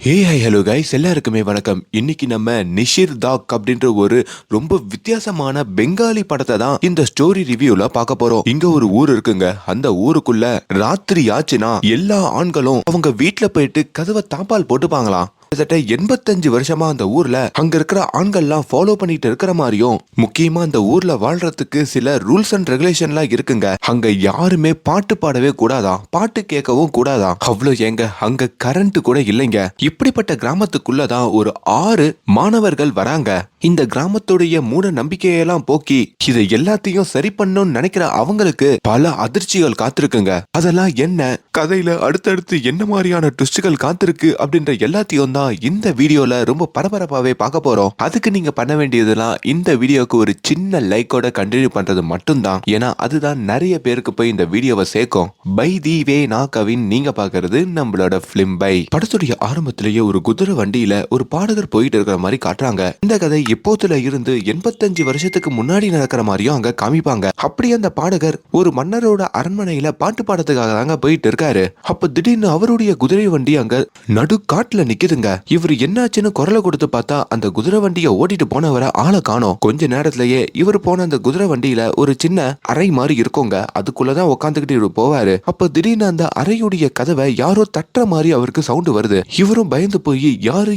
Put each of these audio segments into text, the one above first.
Hello guys, எல்லாருக்குமே வணக்கம். இன்னைக்கு நம்ம நிஷிர் தாக் அப்படின்ற ஒரு ரொம்ப வித்தியாசமான பெங்காலி படத்தை தான் இந்த ஸ்டோரி ரிவ்யூல பார்க்க போறோம். இங்க ஒரு ஊர் இருக்குங்க. அந்த ஊருக்குள்ள ராத்திரி ஆச்சுன்னா எல்லா ஆண்களும் அவங்க வீட்டுல போயிட்டு கதவை தாப்பால் போட்டுப்பாங்களாம். கிட்டத்தட்ட 85 வருஷமா அந்த ஊர்ல அங்க இருக்கிற ஆண்கள்லாம் ஃபாலோ பண்ணிட்டு இருக்கிற மாதிரியும், முக்கியமா அந்த ஊர்ல வாழ்றதுக்கு சில ரூல்ஸ் அண்ட் ரெகுலேஷன்லாம் இருக்குங்க. அங்க யாருமே பாட்டு பாடவே கூடாதான், பாட்டு கேட்கவும் கூடாதான். அவ்வளவு ஏங்க, அங்க கரண்ட் கூட இல்லைங்க. இப்படிப்பட்ட கிராமத்துக்குள்ளதான் ஒரு 6 மாணவர்கள் வராங்க. இந்த கிராமத்துடைய மூட நம்பிக்கையெல்லாம் போக்கி இதை எல்லாத்தையும் சரி பண்ணணும்னு நினைக்கிற அவங்களுக்கு பல அதிர்ச்சிகள் காத்திருக்குங்க. அதெல்லாம் என்ன, கதையில அடுத்தடுத்து என்ன மாதிரியான ட்விஸ்டுகள் காத்திருக்கு அப்படின்ற எல்லாத்தையும் தான் இந்த வீடியோல ரொம்ப பரபரப்பாவே பார்க்க போறோம். அதுக்கு நீங்க பண்ண வேண்டியதெல்லாம் இந்த வீடியோக்கு ஒரு சின்ன லைக்கோட கண்டினியூ பண்றது மட்டும்தான். ஏன்னா அதுதான் நிறைய பேருக்கு போய் இந்த வீடியோவை சேர்க்கும். பை தி வே, நான் கவின், நீங்க பாக்குறது நம்மளோட பிலிம் பை. படத்துடைய ஆரம்பத்திலேயே ஒரு குதிரை வண்டியில ஒரு பாடகர் போயிட்டு இருக்கிற மாதிரி காட்டுறாங்க. இந்த கதை எப்போதுல இருந்து 85 வருஷத்துக்கு முன்னாடி நடக்கிற மாதிரியும் அங்க காமிப்பாங்க. அப்படி அந்த பாடகர் ஒரு மன்னரோட அரண்மனையில பாட்டு பாடத்துக்காக தாங்க போயிட்டு இருக்காரு. அப்ப திடீர்னு அவருடைய குதிரை வண்டி அங்க நடு காட்டுல நிக்குதுங்க. இவர் என்னாச்சுன்னு குரலை கொடுத்து பார்த்தா அந்த குதிரை வண்டியை ஓட்டிட்டு போனவரை ஆளை காணோம். கொஞ்ச நேரத்திலேயே இவர் போன அந்த குதிரை வண்டியில ஒரு சின்ன அறை மாதிரி இருக்குங்க. அதுக்குள்ளதான் உட்காந்துக்கிட்டு இவர் போவாரு. அப்ப திடீர்னு அந்த அறையுடைய கதவை யாரோ தட்டுற மாதிரி அவருக்கு சவுண்ட் வருது. இவரும் பயந்து போய்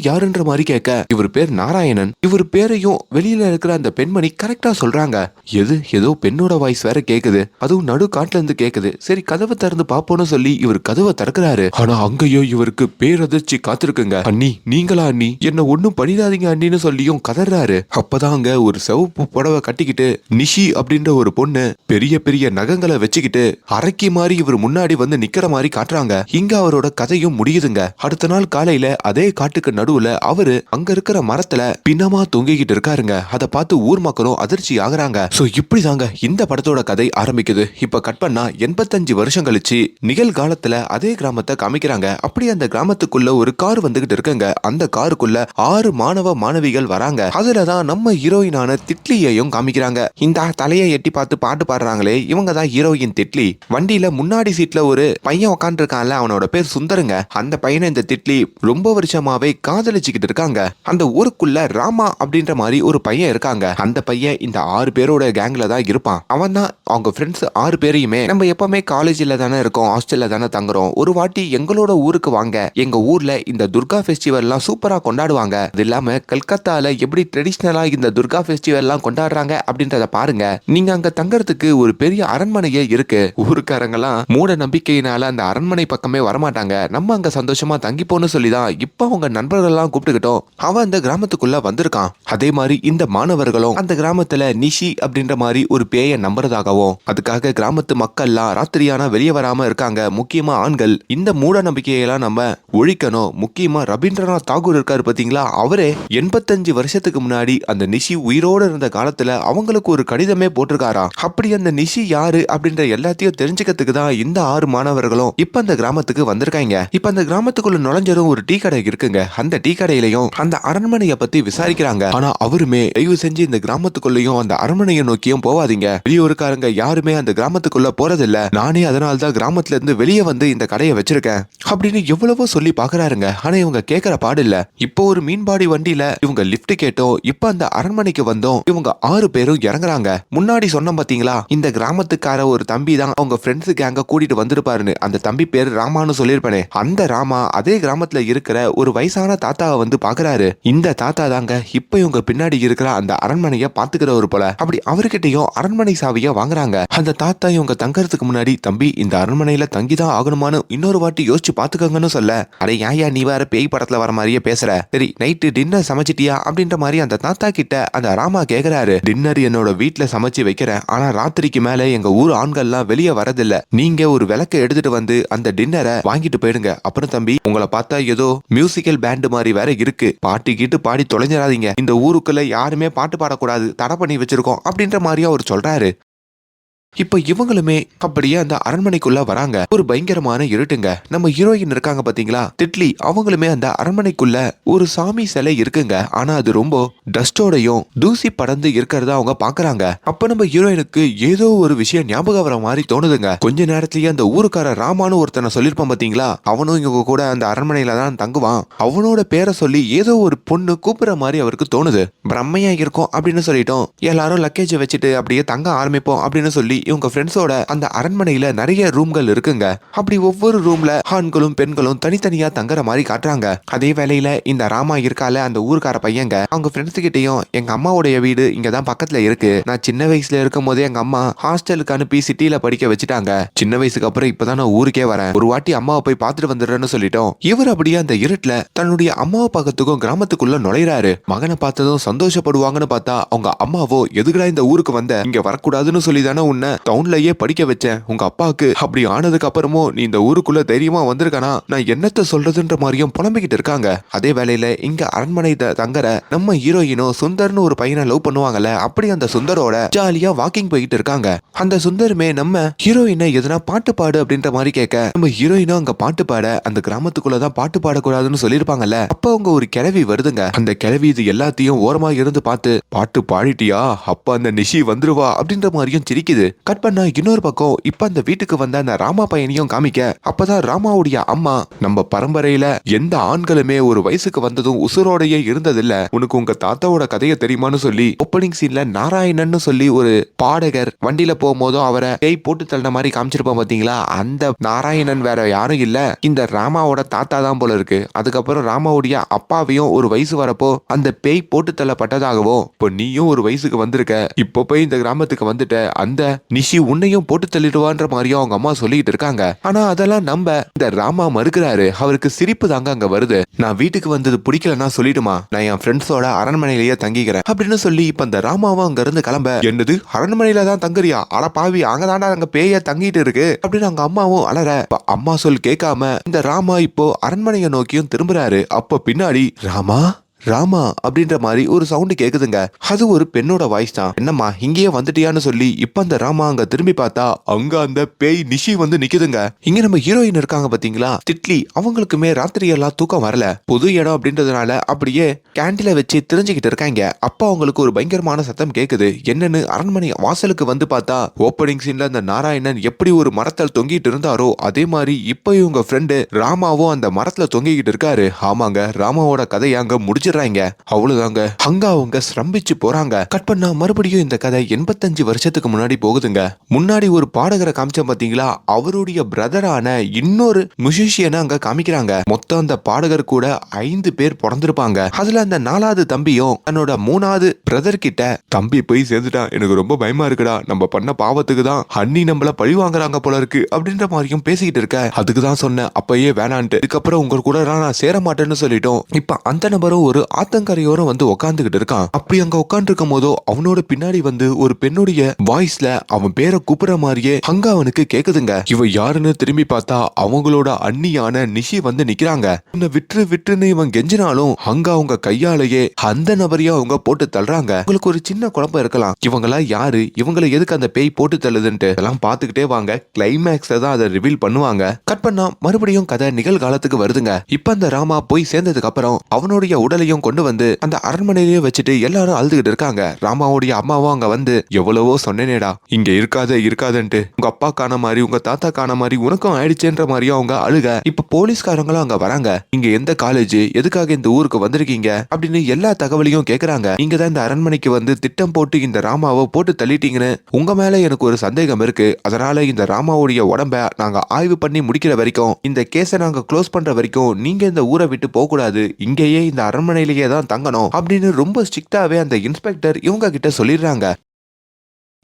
யாருன்ற மாதிரி கேட்க, இவர் பேர் நாராயணன். இவர் பேரையும் வெளியில இருக்கிற அந்த பெண்மணி கரெக்டா சொல்றாங்க. ஏதோ பெண்ணோட வாய்ஸ் வேற கேக்குது, அதுவும் நடு காட்டுல இருந்து கேக்குது. சரி, கதவை திறந்து பாப்போம்னு சொல்லி இவர் கதவை திறக்கிறாரு. ஆனா அங்கேயோ இவருக்கு பேரதிர்ச்சி காத்திருக்குங்க. அண்ணி, நீங்களா அண்ணி, என்ன ஒண்ணும் பண்ணிடாதீங்க அண்ணின்னு சொல்லியும் கதறாரு. அப்பதான் அங்க ஒரு சிவப்பு புடவை கட்டிக்கிட்டு நிஷி அப்படின்ற ஒரு பொண்ணு பெரிய பெரிய நகங்களை வச்சுக்கிட்டு அரைக்கி மாதிரி இவர் முன்னாடி வந்து நிக்கிற மாதிரி காட்டுறாங்க. இங்க அவரோட கதையும் முடியுதுங்க. அடுத்த நாள் காலையில அதே காட்டுக்கு நடுவுல அவரு அங்க இருக்கிற மரத்துல பின்னமா தொங்கிக்கிட்டு இருக்காருங்க. அதை பார்த்து ஊர் மக்களும் அதிர்ச்சி ஆகுறாங்க. சோ இப்படிதாங்க இந்த படத்தோட கதை ஆரம்பிக்குது. இப்ப கட் பண்ணா 85 வருஷம் கழிச்சு நிகழ்காலத்துல அதே கிராமத்தை காமிக்கிறாங்க. அப்படி அந்த கிராமத்துக்குள்ள ஒரு கார் வந்துகிட்டு இருக்குங்க. அந்த காருக்குள்ள 6 மாணவ மாணவிகள் வராங்க. அதுலதான் நம்ம ஹீரோயினான திட்லியையும் காமிக்கிறாங்க. இந்த தலையை எட்டி பார்த்து பாட்டு பாடுறாங்களே, இவங்க தான் ஹீரோயின் திட்லி. வண்டியில முன்னாடி சீட்ல ஒரு பையன் உட்காந்து இருக்கான்ல, அவனோட பேர் சுந்தருங்க. அந்த பையனை இந்த திட்லி ரொம்ப வருஷமாவே காதலிச்சுக்கிட்டு இருக்காங்க. அந்த ஊருக்குள்ள ராமா அப்படின்ற மாதிரி ஒரு பையன் இருக்காங்க. அந்த பையன் இந்த 6 பேரோட கேங்ல தான் இருப்பான். அவன் தான் அவங்க ஃப்ரெண்ட்ஸ் 6 பேரையுமே, நம்ம எப்பவுமே காலேஜ்ல தானே இருக்கோம், ஹாஸ்டல்ல தானே தங்குறோம், ஒரு வாட்டி எங்களோட ஊருக்கு வாங்க, எங்க ஊர்ல இந்த துர்கா ஃபெஸ்டிவல்லாம் சூப்பரா கொண்டாடுவாங்க. அது இல்லாம கல்கத்தால எப்படி ட்ரெடிஷ்னலா இந்த துர்கா ஃபெஸ்டிவல்லாம் கொண்டாடுறாங்க அப்படின்றத பாருங்க. நீங்க அங்க தங்கறதுக்கு ஒரு பெரிய அரண்மனையே இருக்கு. ஊருக்காரங்கெல்லாம் மூட நம்பிக்கையினால அந்த அரண்மனை பக்கமே வரமாட்டாங்க. நம்ம அங்க சந்தோஷமா தங்கிப்போன்னு சொல்லிதான் இப்ப அவங்க நண்பர்கள் எல்லாம் கூப்பிட்டுக்கிட்டோம் அவன் அந்த கிராமத்துக்குள்ள வந்திருக்கான். அதே மாதிரி இந்த மாணவர்களும் அந்த கிராமத்துல நிஷி அப்படின்ற மாதிரி ஒரு பேயை நம்புறதாகவும், அதுக்காக கிராமத்து மக்கள்லாம் ராத்திரியானா வெளியே வராம இருக்காங்க. முக்கியமா ஆண்கள். இந்த மூட நம்பிக்கையெல்லாம் நம்ம ஒழிக்கணும். முக்கியமா ரவீந்திரநாத் தாகூர் இருக்காரு பாத்தீங்களா, அவரே 85 வருஷத்துக்கு முன்னாடி அந்த நிஷி உயிரோடு இருந்த காலத்துல அவங்களுக்கு ஒரு கடிதமே போட்டிருக்காராம். அப்படி அந்த நிஷி யாரு அப்படின்ற எல்லாத்தையும் தெரிஞ்சுக்கிறதுக்கு தான் இந்த 6 மாணவர்களும் இப்ப அந்த கிராமத்துக்கு வந்திருக்காங்க. இப்ப அந்த கிராமத்துக்குள்ள நுழைஞ்சதும் ஒரு டீ கடை இருக்குங்க. அந்த டீ கடையிலையும் அந்த அரண்மனையை பத்தி விசாரிக்கிறாங்க. ஆனா அவருமே, தயவு செஞ்சு இந்த கிராமத்துக்குள்ளயும் அந்த அரண்மனையை நோக்கியும் போவாதீங்க, வெளியூருக்காரங்க யாருமே அந்த கிராமத்துக்குள்ள போறதில்ல, நானே அதனால்தான் கிராமத்துல இருந்து வெளியே வந்து இந்த கடையை வச்சிருக்கேன் அப்படின்னு எவ்வளவோ சொல்லி பாக்குறாருங்க. ஆனா இவங்க கேட்கற பாடு இல்ல. இப்போ ஒரு மீன்பாடி வண்டியில இவங்க லிப்ட் கேட்டோம். இப்ப அந்த அரண்மனைக்கு வந்தோம். இவங்க 6 பேரும் இறங்குறாங்க. முன்னாடி சொன்ன பாத்தீங்களா, இந்த கிராமத்துக்கார ஒரு தம்பி தான் அவங்க ஃப்ரெண்ட்ஸ் கேங்க கூட்டிட்டு வந்திருப்பாருன்னு. அந்த தம்பி பேரு ராமான்னு சொல்லிருப்பானே, அந்த ராமா அதே கிராமத்துல இருக்கிற ஒரு வயசான தாத்தாவை வந்து பாக்குறாரு. இந்த தாத்தா தாங்க இப்ப இவங்க பின்னாடி இருக்கிற அந்த அரண்மனைய பாத்துக்கிறவர் போல. அப்படி அவர்கிட்டயும் அரண்மனை சாவிய வாங்குறாங்க. அந்த தாத்தா இவங்க தங்கறதுக்கு முன்னாடி, தம்பி இந்த அரண்மனையில தங்கிதான் ஆகணுமான்னு இன்னொரு வாட்டி யோசிச்சு பாத்துக்கங்கன்னு சொல்ல, அட ஏயா நீ வேற பேய் படத்துல வர மாதிரியே பேசுற, சரி நைட்டு டின்னர் சமைச்சிட்டியா அப்படின்ற மாதிரி அந்த தாத்தா கிட்ட அந்த ராமா கேக்குறாரு. டின்னர் என்னோட வீட்டுல சமைச்சு வைக்கிறேன், ஆனா ராத்திரிக்கு மேல எங்க ஊர் ஆண்கள்லாம் வெளியே வரதில்ல, நீங்க ஒரு விளக்க எடுத்துட்டு வந்து அந்த டின்னரை வாங்கிட்டு போயிடுங்க. அப்புறம் தம்பி, உங்களை பார்த்தா ஏதோ மியூசிக்கல் பேண்ட் மாதிரி வேற இருக்கு, பாட்டு கீட்டு பாடி தொலைஞ்சிடாதீங்க, இந்த ஊருக்குள்ள யாருமே பாட்டு பாடக்கூடாது, தடை பண்ணி வச்சிருக்கோம் அப்படின்ற மாதிரியா அவர் சொல்றாரு. இப்ப இவங்களுமே அப்படியே அந்த அரண்மனைக்குள்ள வராங்க. ஒரு பயங்கரமான இருட்டுங்க. நம்ம ஹீரோயின் இருக்காங்க பாத்தீங்களா, திட்லி, அவங்களுமே அந்த அரண்மனைக்குள்ள ஒரு சாமி சிலை இருக்குங்க. ஆனா அது ரொம்ப டஸ்டோடையும் தூசி படர்ந்து இருக்கிறத அவங்க பாக்குறாங்க. அப்ப நம்ம ஹீரோயினுக்கு ஏதோ ஒரு விஷயம் ஞாபகம் வர மாதிரி தோணுதுங்க. கொஞ்ச நேரத்திலேயே அந்த ஊருக்கார ராமானு ஒருத்தனை சொல்லிருப்பான் பாத்தீங்களா, அவனும் இவங்க கூட அந்த அரண்மனையில தான் தங்குவான். அவனோட பேரை சொல்லி ஏதோ ஒரு பொண்ணு கூப்பிடுற மாதிரி அவருக்கு தோணுது. பிரம்மையா இருக்கும் அப்படின்னு சொல்லிட்டோம். எல்லாரும் லக்கேஜ் வச்சுட்டு அப்படியே தங்க ஆரம்பிப்போம் அப்படின்னு சொல்லி இவங்க ஃப்ரெண்ட்ஸோட அந்த அரண்மனையில நிறைய ரூம்கள் இருக்குங்க. அப்படி ஒவ்வொரு ரூம்ல ஆண்களும் பெண்களும் தனித்தனியா தங்குற மாதிரி காட்டுறாங்க. அதே வேளையில இந்த ராமா இருக்கால அந்த ஊருக்கார பையங்க அவங்க ஃப்ரெண்ட்ஸ் கிட்டயும், எங்க அம்மாவுடைய வீடு இங்கதான் பக்கத்துல இருக்கு. நான் சின்ன வயசுல இருக்கும் போதே எங்க அம்மா ஹாஸ்டலுக்கு அனுப்பி சிட்டில படிக்க வச்சுட்டாங்க. சின்ன வயசுக்கு அப்புறம் இப்பதான் நான் ஊருக்கே வரேன். ஒரு வாட்டி அம்மாவை போய் பார்த்துட்டு வந்துடுறேன்னு சொல்லிட்டோம். இவர் அப்படியே அந்த இருட்டுல தன்னுடைய அம்மாவை பார்க்கறதுக்கும் கிராமத்துக்குள்ள நுழையிறாரு. மகனை பார்த்ததும் சந்தோஷப்படுவாங்கன்னு பார்த்தா அவங்க அம்மாவோ, எதுக்குடா இந்த ஊருக்கு வந்த, இங்க வரக்கூடாதுன்னு சொல்லி தானே உன்னை டவுன்லயே படிக்க வச்சேன். உங்க அப்பாவுக்கு அப்படி ஆனதுக்கு அப்புறமும் நீ இந்த ஊருக்குள்ள தைரியமா வந்திருக்கானா, நான் என்னத்த சொல்றதுன்ற மாதிரியும் புலம்பிக்கிட்டு இருக்காங்க. அதே வேளையில இங்க அரண்மனை தங்கற நம்ம ஹீரோயினோ சுந்தர்னு ஒரு பையனை லவ் பண்ணுவாங்கல்ல, அப்படி அந்த சுந்தரோட ஜாலியா வாக்கிங் போயிட்டு இருக்காங்க. அந்த சுந்தருமே நம்ம ஹீரோயினை எதனா பாட்டு பாடு அப்படின்ற மாதிரி கேட்க, நம்ம ஹீரோயினும் அங்க பாட்டு பாட, அந்த கிராமத்துக்குள்ளதான் பாட்டு பாடக்கூடாதுன்னு சொல்லிருப்பாங்கல்ல, அப்ப அவங்க ஒரு கிழவி வருதுங்க. அந்த கிழவி இது எல்லாத்தையும் ஓரமா இருந்து பார்த்து, பாட்டு பாடிட்டியா, அப்ப அந்த நிஷி வந்துருவா அப்படின்ற மாதிரியும் சிரிக்குது. கட் பண்ணா இன்னொரு பக்கம் இப்ப அந்த வீட்டுக்கு வந்த அந்த ராமா பையனையும் காமிக்க, அப்பதான் ராமாவுடைய அம்மா, நம்ம பரம்பரையில எந்த ஆண்களுமே ஒரு வயசுக்கு வந்ததும் உசுரோடையே இருந்ததில்ல, உனக்கு உங்க தாத்தாவோட கதையை தெரியுமான்னு சொல்லி ஓப்பனிங் சீன்ல நாராயணன் சொல்லி ஒரு பாடகர் வண்டியில போகும்போதும் அவரை பேய் போட்டு தள்ள மாதிரி காமிச்சிருப்பான் பாத்தீங்களா, அந்த நாராயணன் வேற யாரும் இல்ல, இந்த ராமாவோட தாத்தா தான் போல இருக்கு. அதுக்கப்புறம் ராமாவுடைய அப்பாவையும் ஒரு வயசு வரப்போ அந்த பேய் போட்டு தள்ளப்பட்டதாகவும், இப்போ நீயும் ஒரு வயசுக்கு வந்திருக்க, இப்போ போய் இந்த கிராமத்துக்கு வந்துட்ட, அந்த நிஷி உன்னையும் போட்டு தள்ளிடுவான்ற மாதிரியும் அவங்க அம்மா சொல்லிட்டு இருக்காங்க. ஆனா அதெல்லாம் நம்ம இந்த ராமா மறுக்கிறாரு. அவருக்கு சிரிப்பு தாங்க அங்க வருது. நான் வீட்டுக்கு வந்தது பிடிக்கலன்னா சொல்லிடுமா, நான் என் ஃப்ரெண்ட்ஸோட அரண்மனையிலேயே தங்கிக்கிறேன் அப்படின்னு சொல்லி இப்ப அந்த ராமாவும் அங்க இருந்து கிளம்ப, என்னது அரண்மனையில தான் தங்குறியா, அட பாவி, அங்கதாண்டா அங்க பேய தங்கிட்டு இருக்கு அப்படின்னு அவங்க அம்மாவும் அலற, அம்மா சொல் கேட்காம இந்த ராமா இப்போ அரண்மனையை நோக்கியும் திரும்புறாரு. அப்ப பின்னாடி ராமா ராமா அப்படின்ற மாதிரி ஒரு சவுண்ட் கேக்குதுங்க. அது ஒரு பெண்ணோட வாய்ஸ் தான். என்னம்மா இங்கேயே வந்துட்டியான்னு சொல்லி இப்ப அந்த ராமா அங்க திரும்பி பார்த்தா அங்க அந்த பேய் நிஷி வந்து நிக்குதுங்க. இங்க நம்ம ஹீரோயின் இருக்காங்க பாத்தீங்களா, திட்லி, அவங்களுக்குமே ராத்திரி எல்லாம் தூக்கம் வரல. புது இடம் அப்படின்றதுனால அப்படியே கேண்டீன்ல வச்சு தெரிஞ்சுக்கிட்டு இருக்காங்க. அப்ப அவங்களுக்கு ஒரு பயங்கரமான சத்தம் கேக்குது. என்னன்னு அரண்மனை வாசலுக்கு வந்து பார்த்தா ஓப்பனிங் சீன்ல அந்த நாராயணன் எப்படி ஒரு மரத்தில் தொங்கிட்டு இருந்தாரோ அதே மாதிரி இப்ப இவங்க ஃப்ரெண்டு ராமாவும் அந்த மரத்துல தொங்கிக்கிட்டு இருக்காரு. ஆமாங்க, ராமாவோட கதையை அங்க முடிச்சிடறாங்க. அவ்வளவுதாங்க, அங்க அவங்க ஸ்ரம்பிச்சு போறாங்க. கட் பண்ணா மறுபடியும் இந்த கதை 85 வருஷத்துக்கு முன்னாடி போகுதுங்க. முன்னாடி ஒரு பாடகரை காமிச்ச பாத்தீங்களா, அவருடைய பிரதரான இன்னொரு மியூசிஷியனை அங்க காமிக்கிறாங்க. மொத்தம் அந்த பாடகர் கூட 5 பேர் பிறந்திருப்பாங்க. அதுல அந்த 4வது தம்பியும் தன்னோட 3வது பிரதர் கிட்ட, தம்பி போய் சேர்ந்துட்டான், எனக்கு ரொம்ப பயமா இருக்குடா, நம்ம பண்ண பாவத்துக்கு தான் அண்ணி நம்மள பழி வாங்குறாங்க போல இருக்கு அப்படின்ற மாதிரியும் பேசிக்கிட்டு இருக்க. அதுக்கு தான் சொன்னேன் அப்பயே வேணான்ட்டு, இதுக்கப்புறம் உங்க கூட நான் சேர மாட்டேன்னு சொல்லிட்டோம். இப்ப அந்த நபரும் ஒரு ஆத்தங்கரையோரம் வந்து உட்காந்துக்கிட்டு இருக்கான். அப்படி அங்க உட்காந்து இருக்கும் போதோ அவனோட பின்னாடி வந்து ஒரு பெண்ணுடைய வாய்ஸ்ல அவன் பேரை கூப்பிடுற மாதிரியே அங்க அவனுக்கு கேக்குதுங்க. இவன் யாருன்னு திரும்பி பார்த்தா அவங்களோட அண்ணியான நிஷி வந்து நிக்கிறாங்க. உன்னை விற்று விற்றுன்னு இவன் கெஞ்சினாலும் அங்க அவங்க கையாலேயே அந்த நபரையும் அவங்க போட்டு தள்ளுறாங்க. உங்களுக்கு ஒரு சின்ன குழப்பம் இருக்கலாம், இவங்களா யாரு, இவங்களை எதுக்கு அந்த பேய் போட்டு தள்ளுதுன்ட்டு. எல்லாம் பாத்துக்கிட்டே வாங்க, கிளைமேக்ஸ்ல தான் அதை ரிவீல் பண்ணுவாங்க. கட் பண்ணா மறுபடியும் கதை நிகழ்காலத்துக்கு வருதுங்க. இப்ப அந்த ராமா போய் சேர்ந்ததுக்கு அப்புறம் அவனுடைய உடலையும் கொண்டு வந்து அந்த அரண்மனையிலேயே வச்சுட்டு எல்லாரும் அழுதுகிட்டு இருக்காங்க. ராமாவுடைய அம்மாவும் அங்க வந்து, எவ்வளவோ சொன்னேனேடா இங்க இருக்காதுன்ட்டு, உங்க அப்பா காண மாதிரி உங்க தாத்தா காண மாதிரி உனக்கும் ஆயிடுச்சுன்ற மாதிரியும் அவங்க அழுக. இப்ப போலீஸ்காரங்களும் அங்க வராங்க. இங்க எந்த காலேஜ், எதுக்காக இந்த ஊருக்கு வந்திருக்கீங்க அப்படின்னு எல்லா தகவலையும் கேக்குறாங்க. நீங்க தான் இந்த அரண்மனைக்கு வந்து திட்டம் போட்டு இந்த ராமாவை போட்டு தள்ளிட்டீங்கன்னு உங்க மேல எனக்கு ஒரு சந்தேகம் இருக்கு. அதனால இந்த ராமாவுடைய உடம்ப நாங்க ஆய்வு பண்ணி முடிக்கிற வரைக்கும், இந்த கேஸை நாங்க க்ளோஸ் பண்ற வரைக்கும் நீங்க இந்த ஊரை விட்டு போக கூடாது, இங்கேயே இந்த அரண்மனையிலேயே தான் தங்கணும் அப்படின்னு ரொம்ப ஸ்ட்ரிக்டாவே அந்த இன்ஸ்பெக்டர் இவங்க கிட்ட சொல்லிடுறாங்க.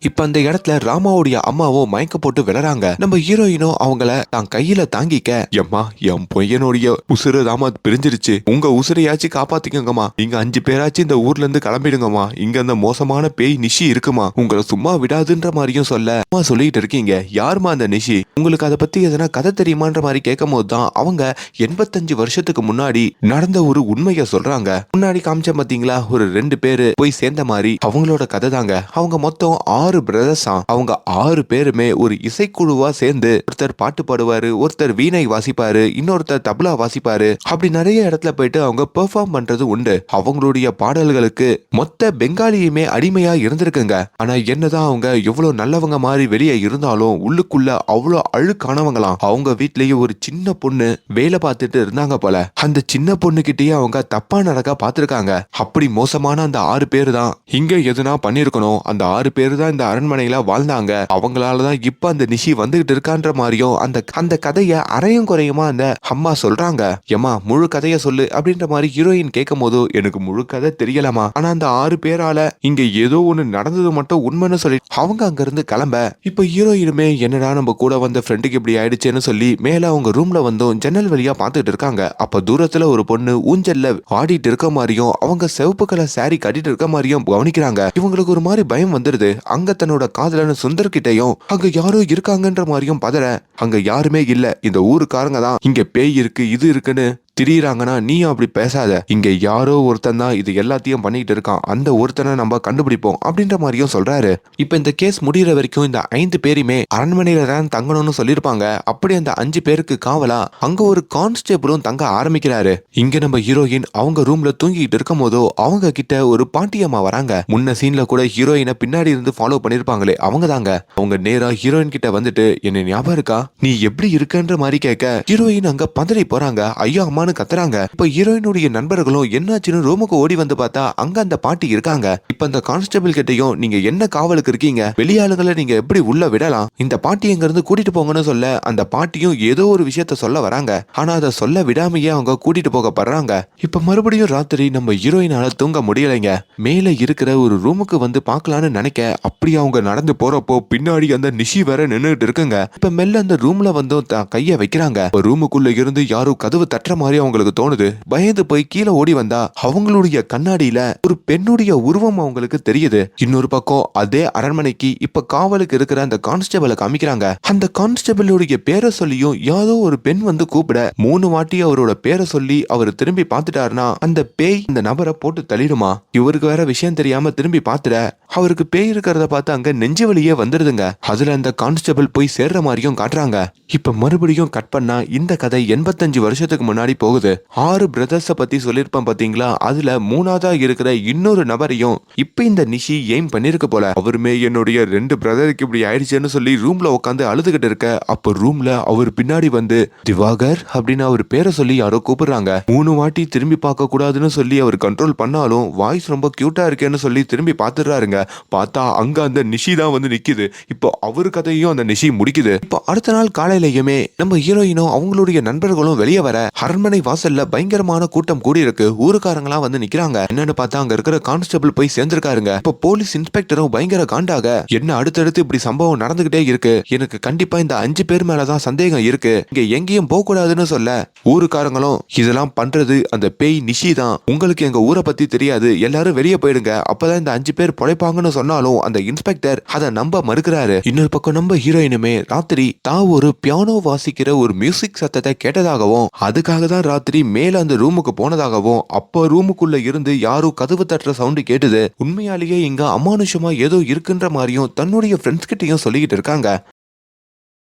இப்ப அந்த இடத்துல ராமாவுடைய அம்மாவும் மயக்க போட்டு விழறாங்க. நம்ம ஹீரோயினும் அவங்கள தான் கையில தாங்கிக்க, எம்மா என் பையனுடைய உசுறு தாமா பிரிஞ்சிருச்சு, உங்க உசுரையாச்சும் காப்பாத்திக்கங்கம்மா, நீங்க 5 பேராச்சும் இந்த ஊர்ல இருந்து கிளம்பிடுங்கம்மா, இங்க அந்த மோசமான பேய் நிஷி இருக்குமா, உங்களை சும்மா விடாதுன்ற மாதிரியும் சொல்ல, அம்மா சொல்லிட்டு இருக்கீங்க, யாருமா அந்த நிஷி, உங்களுக்கு அதை பத்தி எதனா கதை தெரியுமான்ற மாதிரி கேட்கும் போதுதான் அவங்க 85 வருஷத்துக்கு முன்னாடி நடந்த ஒரு உண்மையை சொல்றாங்க. முன்னாடி காமிச்ச பாத்தீங்களா ஒரு 2 பேரு போய் சேர்ந்த மாதிரி அவங்களோட கதை தாங்க. அவங்க மொத்தம் 6 பிரதர்ஸா. அவங்க 6 பேருமே ஒரு இசைக்குழுவா சேர்ந்து ஒருத்தர் பாட்டு பாடுவாரு, ஒருத்தர் வீணை வாசிப்பாரு, இன்னொருத்தர் தபலா வாசிப்பாரு. அப்படி நிறைய இடத்துல போயிட்டு அவங்க பெர்ஃபார்ம் பண்றது உண்டு. அவங்களுடைய பாடல்களுக்கு மொத்த பெங்காலியுமே அடிமையா இருந்திருக்குங்க. ஆனா என்னதான் அவங்க எவ்வளவு நல்லவங்க மாதிரி வெளியே இருந்தாலும் உள்ளுக்குள்ள அவ்வளவு அழுக்கானவங்களாம். அவங்க வீட்லயே ஒரு சின்ன பொண்ணு வேலை பார்த்துட்டு இருந்தாங்க போல. அந்த சின்ன பொண்ணு கிட்டயே அவங்க தப்பா நடக்க பார்த்திருக்காங்க. அப்படி மோசமான அந்த 6 பேரு தான் இங்க எதுனா பண்ணிருக்கணும். அந்த 6 பேரு தான் இந்த அரண்மனையில வாழ்ந்தாங்க. அவங்களாலதான் இப்ப அந்த நிஷி வந்துகிட்டு இருக்கான்ற மாதிரியும் அந்த கதைய அரையும் குறையுமா அந்த அம்மா சொல்றாங்க. ஏமா முழு கதைய சொல்லு அப்படின்ற மாதிரி ஹீரோயின் கேட்கும் போது எனக்கு முழு கதை தெரியலமா, ஆனா அந்த 6 பேரால இங்க ஏதோ ஒண்ணு நடந்தது மட்டும் உண்மைன்னு சொல்லி அவங்க அங்க இருந்து கிளம்ப இப்ப ஹீரோயினுமே என்னடா நம்ம கூட வந்த ஃப்ரெண்டுக்கு இப்படி ஆயிடுச்சேன்னு சொல்லி மேல அவங்க ரூம்ல வந்தும் ஜன்னல் வழியா பாத்துட்டு இருக்காங்க. அப்ப தூரத்துல ஒரு பொண்ணு ஊஞ்சல்ல ஆடிட்டு இருக்க மாதிரியும் அவங்க சிவப்பு கலர் சாரி கட்டிட்டு இருக்க மாதிரியும் கவனிக்கிறாங்க. இவங்களுக்கு ஒரு மாதிரி பயம் வந்துருது. அங்க தன்னோட காதலன் சுந்தர் கிட்டையும் அங்க யாரோ இருக்காங்கன்ற மாதிரியும் பதற அங்க யாருமே இல்ல, இந்த ஊருக்காரங்க தான் இங்க பேய் இருக்கு இது இருக்குன்னு திரியிறாங்கன்னா நீயும் அப்படி பேசாத, இங்க யாரோ ஒருத்தன் தான் இது எல்லாத்தையும் பண்ணிட்டு இருக்கான், அந்த ஒருத்தனை நம்ம கண்டுபிடிப்போம் அப்படின்ற மாதிரியும் சொல்றாரு. இப்ப இந்த கேஸ் முடிகிற வரைக்கும் இந்த 5 பேருமே அரண்மனையில தான் தங்கணும்னு சொல்லியிருப்பாங்க. அப்படி அந்த 5 பேருக்கு காவலா அங்க ஒரு கான்ஸ்டேபிளும் தங்க ஆரம்பிக்கிறாரு. இங்க நம்ம ஹீரோயின் அவங்க ரூம்ல தூங்கிட்டு இருக்கும் போதோ அவங்க கிட்ட ஒரு பாட்டியம்மா வராங்க. முன்ன சீன்ல கூட ஹீரோயினை பின்னாடி இருந்து ஃபாலோ பண்ணிருப்பாங்களே அவங்க தாங்க. அவங்க நேரா ஹீரோயின் கிட்ட வந்துட்டு என்ன ஞாபகம் இருக்கா, நீ எப்படி இருக்கன்ற மாதிரி கேட்க ஹீரோயின் அங்க பதறி போறாங்க. ஐயோ அம்மா கத்துறாங்க. இப்ப ஹீரோயினுடைய நண்பர்களும் என்னாச்சுன்னு ரூமுக்கு ஓடி வந்து பார்த்தா அங்க அந்த பாட்டி இருக்காங்க. இப்ப அந்த கான்ஸ்டபிள் கிட்டையும் நீங்க என்ன காவலுக்கு இருக்கீங்க, வெளியாளுகளை நீங்க எப்படி உள்ள விடலாம், இந்த பாட்டி எங்க இருந்து கூட்டிட்டு போங்கன்னு சொல்ல அந்த பாட்டியும் ஏதோ ஒரு விஷயத்த சொல்ல வராங்க. ஆனா அதை சொல்ல விடாமையே அவங்க கூட்டிட்டு போக படுறாங்க. இப்ப மறுபடியும் ராத்திரி நம்ம ஹீரோயினால தூங்க முடியலைங்க. மேல இருக்கிற ஒரு ரூமுக்கு வந்து பாக்கலான்னு நினைக்க அப்படி அவங்க நடந்து போறப்போ பின்னாடி அந்த நிஷி வேற நின்னுட்டு இருக்குங்க. இப்ப மெல்ல அந்த ரூம்ல வந்து கைய வைக்கிறாங்க. ரூமுக்குள்ள இருந்து யாரும் கதவு தட்டுற மாதிரி அவங்களுக்கு தோணுது. பயந்து போய் கீழே ஓடி வந்தா அவங்களுடைய கண்ணாடியில ஒரு பெண்ணுடைய உருவம் அவங்களுக்கு தெரியுது. இன்னொரு பக்கம் அதே அரண்மனைக்கு இப்ப காவலுக்கு இருக்கிற அந்த கான்ஸ்டபிளை காமிக்கிறாங்க. அந்த கான்ஸ்டபிளுடைய பேரை சொல்லியும் யாரோ ஒரு பெண் வந்து கூப்பிட 3 வாட்டி அவரோட பேரை சொல்லி அவர் திரும்பி பார்த்துட்டாருன்னா அந்த பேய் அந்த நபரை போட்டு தள்ளிடுமா. இவருக்கு வேற விஷயம் தெரியாம திரும்பி பார்த்துட அவருக்கு பேய் இருக்கிறத பார்த்து அங்க நெஞ்சு வலியே வந்துருதுங்க. அதுல அந்த கான்ஸ்டபிள் போய் சேர்ற மாதிரியும் காட்டுறாங்க. இப்ப மறுபடியும் கட் பண்ணா இந்த கதை 85 வருஷத்துக்கு முன்னாடி போகுது. 6 பிரதர்ஸ பத்தி சொல்லிருப்பேன் பாத்தீங்களா, அதுல 3ஆவதா இருக்கிற இன்னொரு நபரையும் இப்ப இந்த நிஷி எய்ம் பண்ணிருக்க போல. அவருமே என்னுடைய 2 பிரதருக்கு இப்படி ஆயிடுச்சுன்னு சொல்லி ரூம்ல உட்காந்து அழுதுகிட்டு இருக்க அப்ப ரூம்ல அவர் பின்னாடி வந்து திவாகர் அப்படின்னு அவர் பேரை சொல்லி யாரோ கூப்பிடுறாங்க. 3 வாட்டி திரும்பி பார்க்க கூடாதுன்னு சொல்லி அவர் கண்ட்ரோல் பண்ணாலும் வாய்ஸ் ரொம்ப கியூட்டா இருக்கேன்னு சொல்லி திரும்பி பாத்துறாருங்க. பார்த்தா அங்க அந்த நிஷி தான் வந்து நிக்குது. இப்போ அவரு கதையும் அந்த நிஷி முடிக்குது. இப்போ அடுத்த நாள் காலையிலயுமே நம்ம ஹீரோயினும் அவங்களுடைய நண்பர்களும் வெளியே வர அரண்மனை வாசல்ல பயங்கரமான கூட்டம் கூடி இருக்கு. ஊருக்காரங்களாம் வந்து நிக்கிறாங்க. என்னன்னு பார்த்தா அங்க இருக்கிற கான்ஸ்டபிள் போய் சேர்ந்திருக்காருங்க. இப்ப போலீஸ் இன்ஸ்பெக்டரும் பயங்கர காண்டாக என்ன அடுத்தடுத்து இப்படி சம்பவம் நடந்துகிட்டே இருக்கு, எனக்கு கண்டிப்பா இந்த 5 பேர் மேலதான் சந்தேகம் இருக்கு, இங்க எங்கேயும் போக கூடாதுன்னு சொல்ல ஊருக்காரங்களும் இதெல்லாம் பண்றது அந்த பேய் நிஷி தான், உங்களுக்கு எங்க ஊரை பத்தி தெரியாது, எல்லாரும் வெளியே போயிடுங்க, அப்பதான் இந்த 5 பேர் பொழைப்பாங்கன்னு சொன்னாலும் அந்த இன்ஸ்பெக்டர் அதை நம்ப மறுக்கிறாரு. இன்னொரு பக்கம் நம்ம ஹீரோயினுமே ராத்திரி தான் ஒரு பியானோ வாசிக்கிற ஒரு மியூசிக் சத்தத்தை கேட்டதாகவும் அதுக்காக தான் ராத்திரி மேல அந்த ரூமுக்கு போனதாகவும் அப்ப ரூமுக்குள்ள இருந்து யாரும் கதவு தட்டுற சவுண்டு கேட்டுது. உண்மையாலேயே இங்க அமானுஷமா ஏதோ இருக்குன்ற மாதிரியும் தன்னுடைய ஃப்ரெண்ட்ஸ் கிட்டையும் சொல்லிக்கிட்டு இருக்காங்க.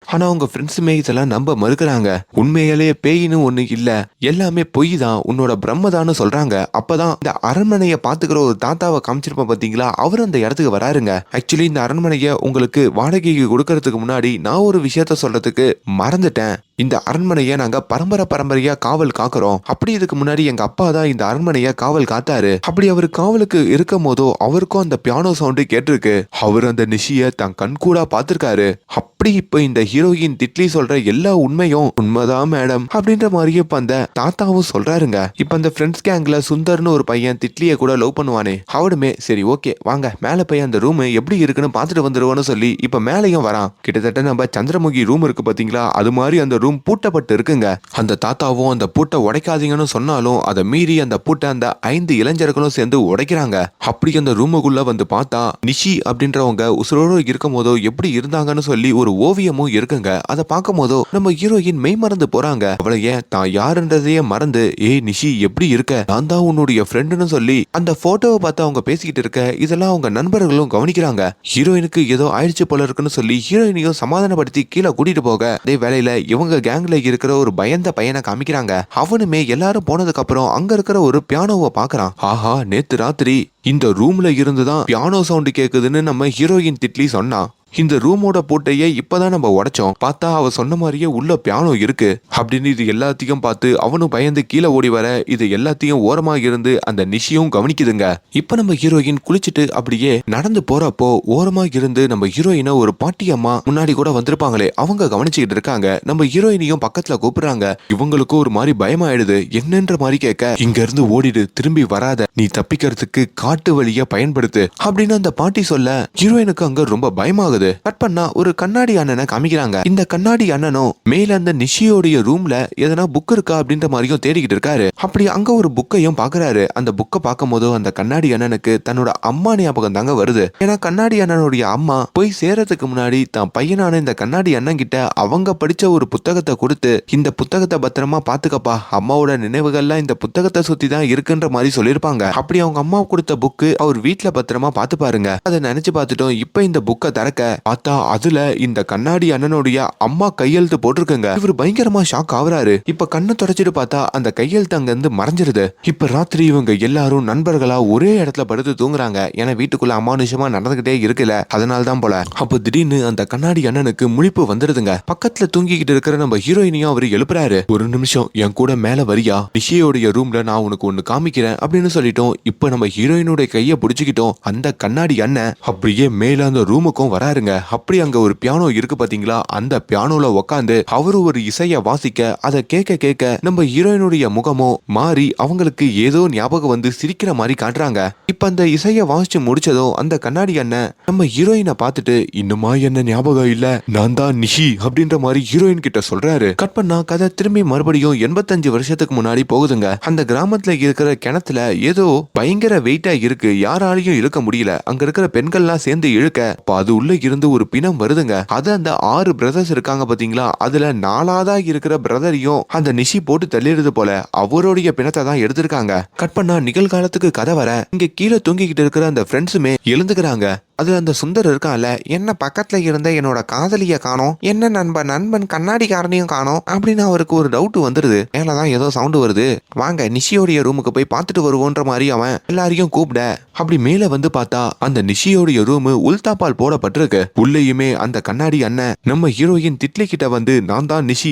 ஆனா உங்க ஃப்ரெண்ட்ஸுமே இதெல்லாம் நம்ப மறுக்கிறாங்க. உண்மையிலேயே பேயின்னு ஒண்ணு இல்ல, எல்லாமே பொய் தான், உன்னோட பிரம்மதான்னு சொல்றாங்க. அப்பதான் இந்த அரண்மனையை பாத்துக்கிற ஒரு தாத்தாவை காமிச்சிருப்போம் பாத்தீங்களா, அவர் அந்த இடத்துக்கு வராருங்க. ஆக்சுவலி இந்த அரண்மனையை உங்களுக்கு வாடகைக்கு கொடுக்கறதுக்கு முன்னாடி நான் ஒரு விஷயத்த சொல்றதுக்கு மறந்துட்டேன். இந்த அரண்மனையை நாங்க பரம்பரையா காவல் காக்குறோம். அப்படி இதுக்கு முன்னாடி எங்க அப்பா தான் இந்த அரண்மனையை காவல் காத்தாரு. அப்படி அவர் காவலுக்கு இருக்கும் போதோ அவருக்கும் அந்த பியானோ சவுண்டு கேட்டிருக்கு. அவர் அந்த நிஷிய தன் கண் கூட பாத்திருக்காரு. அப்படி இப்ப இந்த ஹீரோயின் திட்லி சொல்ற எல்லா உண்மையும் உண்மைதான் மேடம் அப்படின்ற மாதிரியே இப்ப அந்த தாத்தாவும் சொல்றாருங்க. இப்ப அந்த ஃப்ரெண்ட்ஸ் கேங்ல சுந்தர்னு ஒரு பையன் திட்லிய கூட லவ் பண்ணுவானே, அவனுமே சரி ஓகே வாங்க மேல போய் அந்த ரூம் எப்படி இருக்குன்னு பாத்துட்டு வந்துருவோன்னு சொல்லி இப்ப மேலையும் வரான். கிட்டத்தட்ட நம்ம சந்திரமுகி ரூம் இருக்கு பாத்தீங்களா, அது மாதிரி அந்த ரூம் பூட்டப்பட்டு இருக்குங்க. அந்த தாத்தாவும் அந்த பூட்டை உடைக்காதீங்கன்னு சொன்னாலும் அதை மீறி அந்த பூட்டை அந்த 5 இளைஞர்களும் சேர்ந்து உடைக்கிறாங்க. அப்படி அந்த ரூமுக்குள்ள வந்து பார்த்தா நிஷி அப்படின்றவங்க உசுரோடு இருக்கும் போதோ எப்படி இருந்தாங்கன்னு சொல்லி ஒரு ஓவியமும் இருக்குங்க. அதை பார்க்கும் போதோ நம்ம ஹீரோயின் மெய் மறந்து போறாங்க. அவளை ஏன் தான் யாருன்றதையே மறந்து ஏய் நிஷி எப்படி இருக்க, நான் தான் உன்னுடைய ஃப்ரெண்டுன்னு சொல்லி அந்த போட்டோவை பார்த்து அவங்க பேசிக்கிட்டு இருக்க இதெல்லாம் அவங்க நண்பர்களும் கவனிக்கிறாங்க. ஹீரோயினுக்கு ஏதோ ஆயிடுச்சு போல இருக்குன்னு சொல்லி ஹீரோயினையும் சமாதானப்படுத்தி கீழே கூட்டிட்டு போக அதே வேலையில இவங்க கேங்ல இருக்கிற ஒரு பயந்த பையனை காமிக்கிறாங்க. அவனுமே எல்லாரும் போனதுக்கு அப்புறம் அங்க இருக்கிற ஒரு பியானோவை பாக்குறான். ஆஹா, நேத்து ராத்திரி இந்த ரூம்ல இருந்துதான் பியானோ சவுண்ட் கேக்குதுன்னு நம்ம ஹீரோயின் திட்லி சொன்னா. இந்த ரூமோட பூட்டையே இப்பதான் நம்ம உடைச்சோம், பார்த்தா அவ சொன்ன மாதிரியே உள்ள பியானோ இருக்கு அப்படின்னு இது எல்லாத்தையும் பார்த்து அவனும் பயந்து கீழே ஓடி வர இது எல்லாத்தையும் ஓரமா இருந்து அந்த நிஷியும் கவனிக்குதுங்க. இப்ப நம்ம ஹீரோயின் குளிச்சுட்டு அப்படியே நடந்து போறப்போ ஓரமா இருந்து நம்ம ஹீரோயினை ஒரு பாட்டி அம்மா முன்னாடி கூட வந்திருப்பாங்களே அவங்க கவனிச்சுக்கிட்டு இருக்காங்க. நம்ம ஹீரோயினையும் பக்கத்துல கூப்பிடுறாங்க. இவங்களுக்கும் ஒரு மாதிரி பயமாயிடுது. என்னன்ற மாதிரி கேட்க இங்க இருந்து ஓடிடு, திரும்பி வராத, நீ தப்பிக்கிறதுக்கு காட்டு வழிய பயன்படுத்து அப்படின்னு அந்த பாட்டி சொல்ல ஹீரோயினுக்கு அங்க ரொம்ப பயமாகுது. கட் பண்ணா ஒரு கண்ணாடி அண்ணனை காமிக்கிறாங்க. இந்த கண்ணாடி அண்ணனும் மேல அந்த நிஷியோடைய ரூம்ல எதனா புக் இருக்கா அப்படின்ற மாதிரியும் தேடிக்கிட்டு இருக்காரு. அப்படி அங்க ஒரு புக்கையும் பாக்குறாரு. அந்த புக்கை பார்க்கும் போது அந்த கண்ணாடி அண்ணனுக்கு தன்னோட அம்மா ஞாபகம் தாங்க வருது. ஏன்னா கண்ணாடி அண்ணனுடைய அம்மா போய் சேரத்துக்கு முன்னாடி தான் பையனான இந்த கண்ணாடி அண்ணன் கிட்ட அவங்க படிச்ச ஒரு புத்தகத்தை கொடுத்து இந்த புத்தகத்தை பத்திரமா பாத்துக்கப்பா, அம்மாவோட நினைவுகள்லாம் இந்த புத்தகத்தை சுத்தி தான் இருக்குன்ற மாதிரி சொல்லிருப்பாங்க. அப்படி அவங்க அம்மா கொடுத்த புக்கு அவர் வீட்டுல பத்திரமா பாத்து பாருங்க. அதை நினைச்சு பார்த்துட்டோம். இப்ப இந்த புக்கை திறக்க பார்த்தா அதுல இந்த கண்ணாடி அண்ணனுடைய அம்மா கையெழுத்து போட்டிருக்குங்க. இவர் பயங்கரமா ஷாக் ஆகுறாரு. இப்ப கண்ணை தொடச்சிட்டு பார்த்தா அந்த கையெழுத்து அங்க இருந்து மறைஞ்சிருது. இப்ப ராத்திரி இவங்க எல்லாரும் நண்பர்களா ஒரே இடத்துல படுத்து தூங்குறாங்க. ஏன்னா வீட்டுக்குள்ள அமானுஷமா நடந்துகிட்டே இருக்குல்ல, அதனால்தான் போல. அப்ப திடீர்னு அந்த கண்ணாடி அண்ணனுக்கு முழிப்பு வந்துடுதுங்க. பக்கத்துல தூங்கிக்கிட்டு இருக்கிற நம்ம ஹீரோயினையும் அவரு எழுப்புறாரு. ஒரு நிமிஷம் என் கூட மேல வரியா, நிஷியோடைய ரூம்ல நான் உனக்கு ஒண்ணு காமிக்கிறேன் அப்படின்னு சொல்லிட்டோம். இப்ப நம்ம ஹீரோயினுடைய கைய பிடிச்சுக்கிட்டோம். அந்த கண்ணாடி அண்ணன் அப்படியே மேல அந்த ரூமுக்கும் வராருங்க. அப்படி அங்க ஒரு பியானோ இருக்கு பாத்தீங்களா, அந்த பியானோல உட்காந்து அவரு ஒரு இசைய வாசிக்க அதை கேட்க கேட்க நம்ம ஹீரோயினுடைய முகமோ மாறி அவங்களுக்கு ஏதோ ஞாபகம் வந்து சிரிக்கிற மாதிரி காட்டுறாங்க. இப்ப அந்த இசைய வாசிச்சு முடிச்சதோ அந்த கண்ணாடி அண்ணன் நம்ம ஹீரோயினை பார்த்துட்டு இன்னுமா என்ன ஞாபகம் இல்ல, நான் தான் நிஷி அப்படின்ற மாதிரி ஹீரோயின் கிட்ட சொல்றாரு. கட் பண்ணா கதை திரும்பி மறுபடியும் 85 வருஷத்துக்கு முன்னாடி போகுதுங்க. அந்த கிராமத்துல இருக்கிற கிணத்துல ஏதோ பயங்கர வெயிட்டா இருக்கு, யாராலையும் இழுக்க முடியல. அங்க இருக்கிற பெண்கள்லாம் சேர்ந்து இழுக்க அது உள்ள இருந்து ஒரு பிணம் வருதுங்க. அது அந்த 6 பிரதர்ஸ் இருக்காங்க பாத்தீங்களா, அதுல 4ஆவதா இருக்கிற பிரதரையும் அந்த நிஷி போட்டு தள்ளிடுது போல. அவருடைய பிணத்தை தான் எடுத்திருக்காங்க. கட் பண்ணா நிகழ்காலத்துக்கு கதை வர இங்க கீழே தூங்கிக்கிட்டு இருக்கிற அந்த ஃப்ரெண்ட்ஸுமே எழுந்துக்கிறாங்க. அதுல அந்த சுந்தர் இருக்கான்ல, என்ன பக்கத்துல இருந்த என்னோட காதலிய காணோம், என்ன நண்பன் கண்ணாடிக்காரனையும் காணோம் அப்படின்னு அவருக்கு ஒரு டவுட் வந்துருது. மேலதான் ஏதோ சவுண்ட் வருது, வாங்க நிஷியோடைய ரூமுக்கு போய் பார்த்துட்டு வருவோன்ற மாதிரி அவன் எல்லாரையும் கூப்பிட அப்படி மேல வந்து பார்த்தா அந்த நிஷியோடைய ரூமு உல்தாப்பால் போடப்பட்டிருக்கு. உள்ளேயுமே அந்த கண்ணாடி அண்ணன் நம்ம ஹீரோயின் திட்லி கிட்ட வந்து நான் தான் நிஷி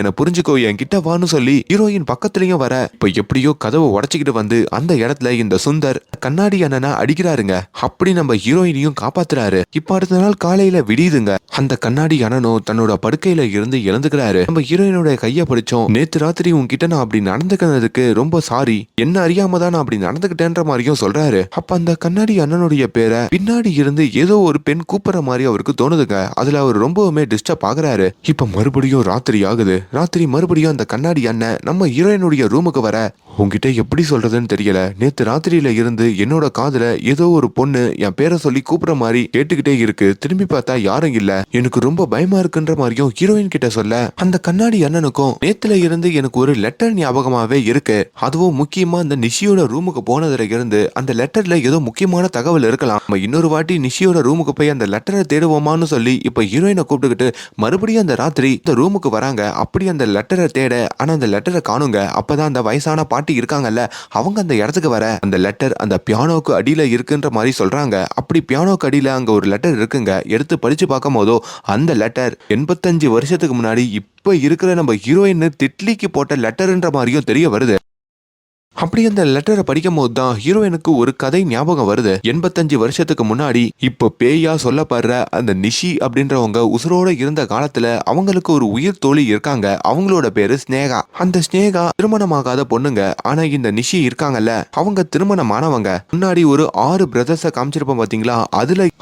என புரிஞ்சுக்கோ, என் கிட்ட வான்னு சொல்லி ஹீரோயின் பக்கத்துலயும் வர இப்ப எப்படியோ கதவை உடைச்சுக்கிட்டு வந்து அந்த இடத்துல இந்த சுந்தர் கண்ணாடி அண்ணனை அடிக்கிறாருங்க. அப்படி நம்ம ஹீரோயினையும் காப்பாத்துறாரு. இப்ப அடுத்த நாள் காலையில விடியுதுங்க. அந்த கண்ணாடி அண்ணனும் தன்னோட படுக்கையில இருந்து எழுந்துக்கிறாரு. நம்ம ஹீரோயினோட கைய பிடிச்சோம். நேத்து ராத்திரி உன்கிட்ட நான் அப்படி நடந்துக்கிறதுக்கு ரொம்ப சாரி, என்ன அறியாம தான் நான் அப்படி நடந்துகிட்டேன்ற மாதிரியும் சொல்றாரு. அப்ப அந்த கண்ணாடி அண்ணனுடைய பேரை பின்னாடி இருந்து ஏதோ ஒரு பெண் கூப்பிடுற மாதிரி அவருக்கு தோணுதுங்க. அதுல அவர் ரொம்பவுமே டிஸ்டர்ப் ஆகுறாரு. இப்ப மறுபடியும் ராத்திரி ஆகுது. ராத்திரி மறுபடியும் அந்த கண்ணாடி அண்ணன் நம்ம ஹீரோயினுடைய ரூமுக்கு வர உங்ககிட்ட எப்படி சொல்றதுன்னு தெரியல, நேத்து ராத்திரியில இருந்து என்னோட காதுல ஏதோ ஒரு பொண்ணு என் பேரை சொல்லி கூப்பிடுற மாதிரி கேட்டுக்கிட்டே இருக்கு, திரும்பி பார்த்தா யாரும் இல்ல, எனக்கு ரொம்ப பயமா இருக்குன்ற மாதிரியும் ஹீரோயின் கிட்ட சொல்ல அந்த கண்ணாடி அண்ணனுக்கும் நேத்துல இருந்து எனக்கு ஒரு லெட்டர் ஞாபகமாவே இருக்கு, அதுவும் முக்கியமா அந்த நிஷியோட ரூமுக்கு போனதுல இருந்து அந்த லெட்டர்ல ஏதோ முக்கியமான தகவல் இருக்கலாம், நம்ம இன்னொரு வாட்டி நிஷியோட ரூமுக்கு போய் அந்த லெட்டரை தேடுவோமான்னு சொல்லி இப்ப ஹீரோயினை கூப்பிட்டுக்கிட்டு மறுபடியும் அந்த ராத்திரி இந்த ரூமுக்கு வராங்க. அப்படி அந்த லெட்டரை தேட ஆனா அந்த லெட்டரை காணுங்க. அப்பதான் அந்த வயசான பாட்டி இருக்காங்கல்ல, அவங்க அந்த இடத்துக்கு வர அந்த லெட்டர் அந்த பியானோக்கு அடியில இருக்குன்ற மாதிரி சொல்றாங்க. அப்படி பியானோக்கு அடியில அங்க ஒரு லெட்டர் இருக்குங்க. எடுத்து படிச்சு பார்க்கும் போதோ அந்த லெட்டர் 85 வருஷத்துக்கு முன்னாடி இப்ப இருக்கிற நம்ம ஹீரோயின் திட்லிக்கு போட்ட லெட்டர்ன்ற மாதிரியும் தெரிய வருது. அப்படி அந்த லெட்டரை படிக்கும் போது தான் ஹீரோயினுக்கு ஒரு கதை ஞாபகம் வருது. 85 வருஷத்துக்கு முன்னாடி இப்போ பேயா சொல்லப்படுற அந்த நிஷி அப்படின்றவங்க உசுரோட இருந்த காலத்துல அவங்களுக்கு ஒரு உயிர் தோழி இருக்காங்க. அவங்களோட பேரு ஸ்னேகா. அந்த ஸ்னேகா திருமணமாகாத பொண்ணுங்க. ஆனா இந்த நிஷி இருக்காங்கல்ல, அவங்க திருமணமானவங்க. முன்னாடி ஒரு 6 பிரதர்ஸ காமிச்சிருப்போம் பாத்தீங்களா,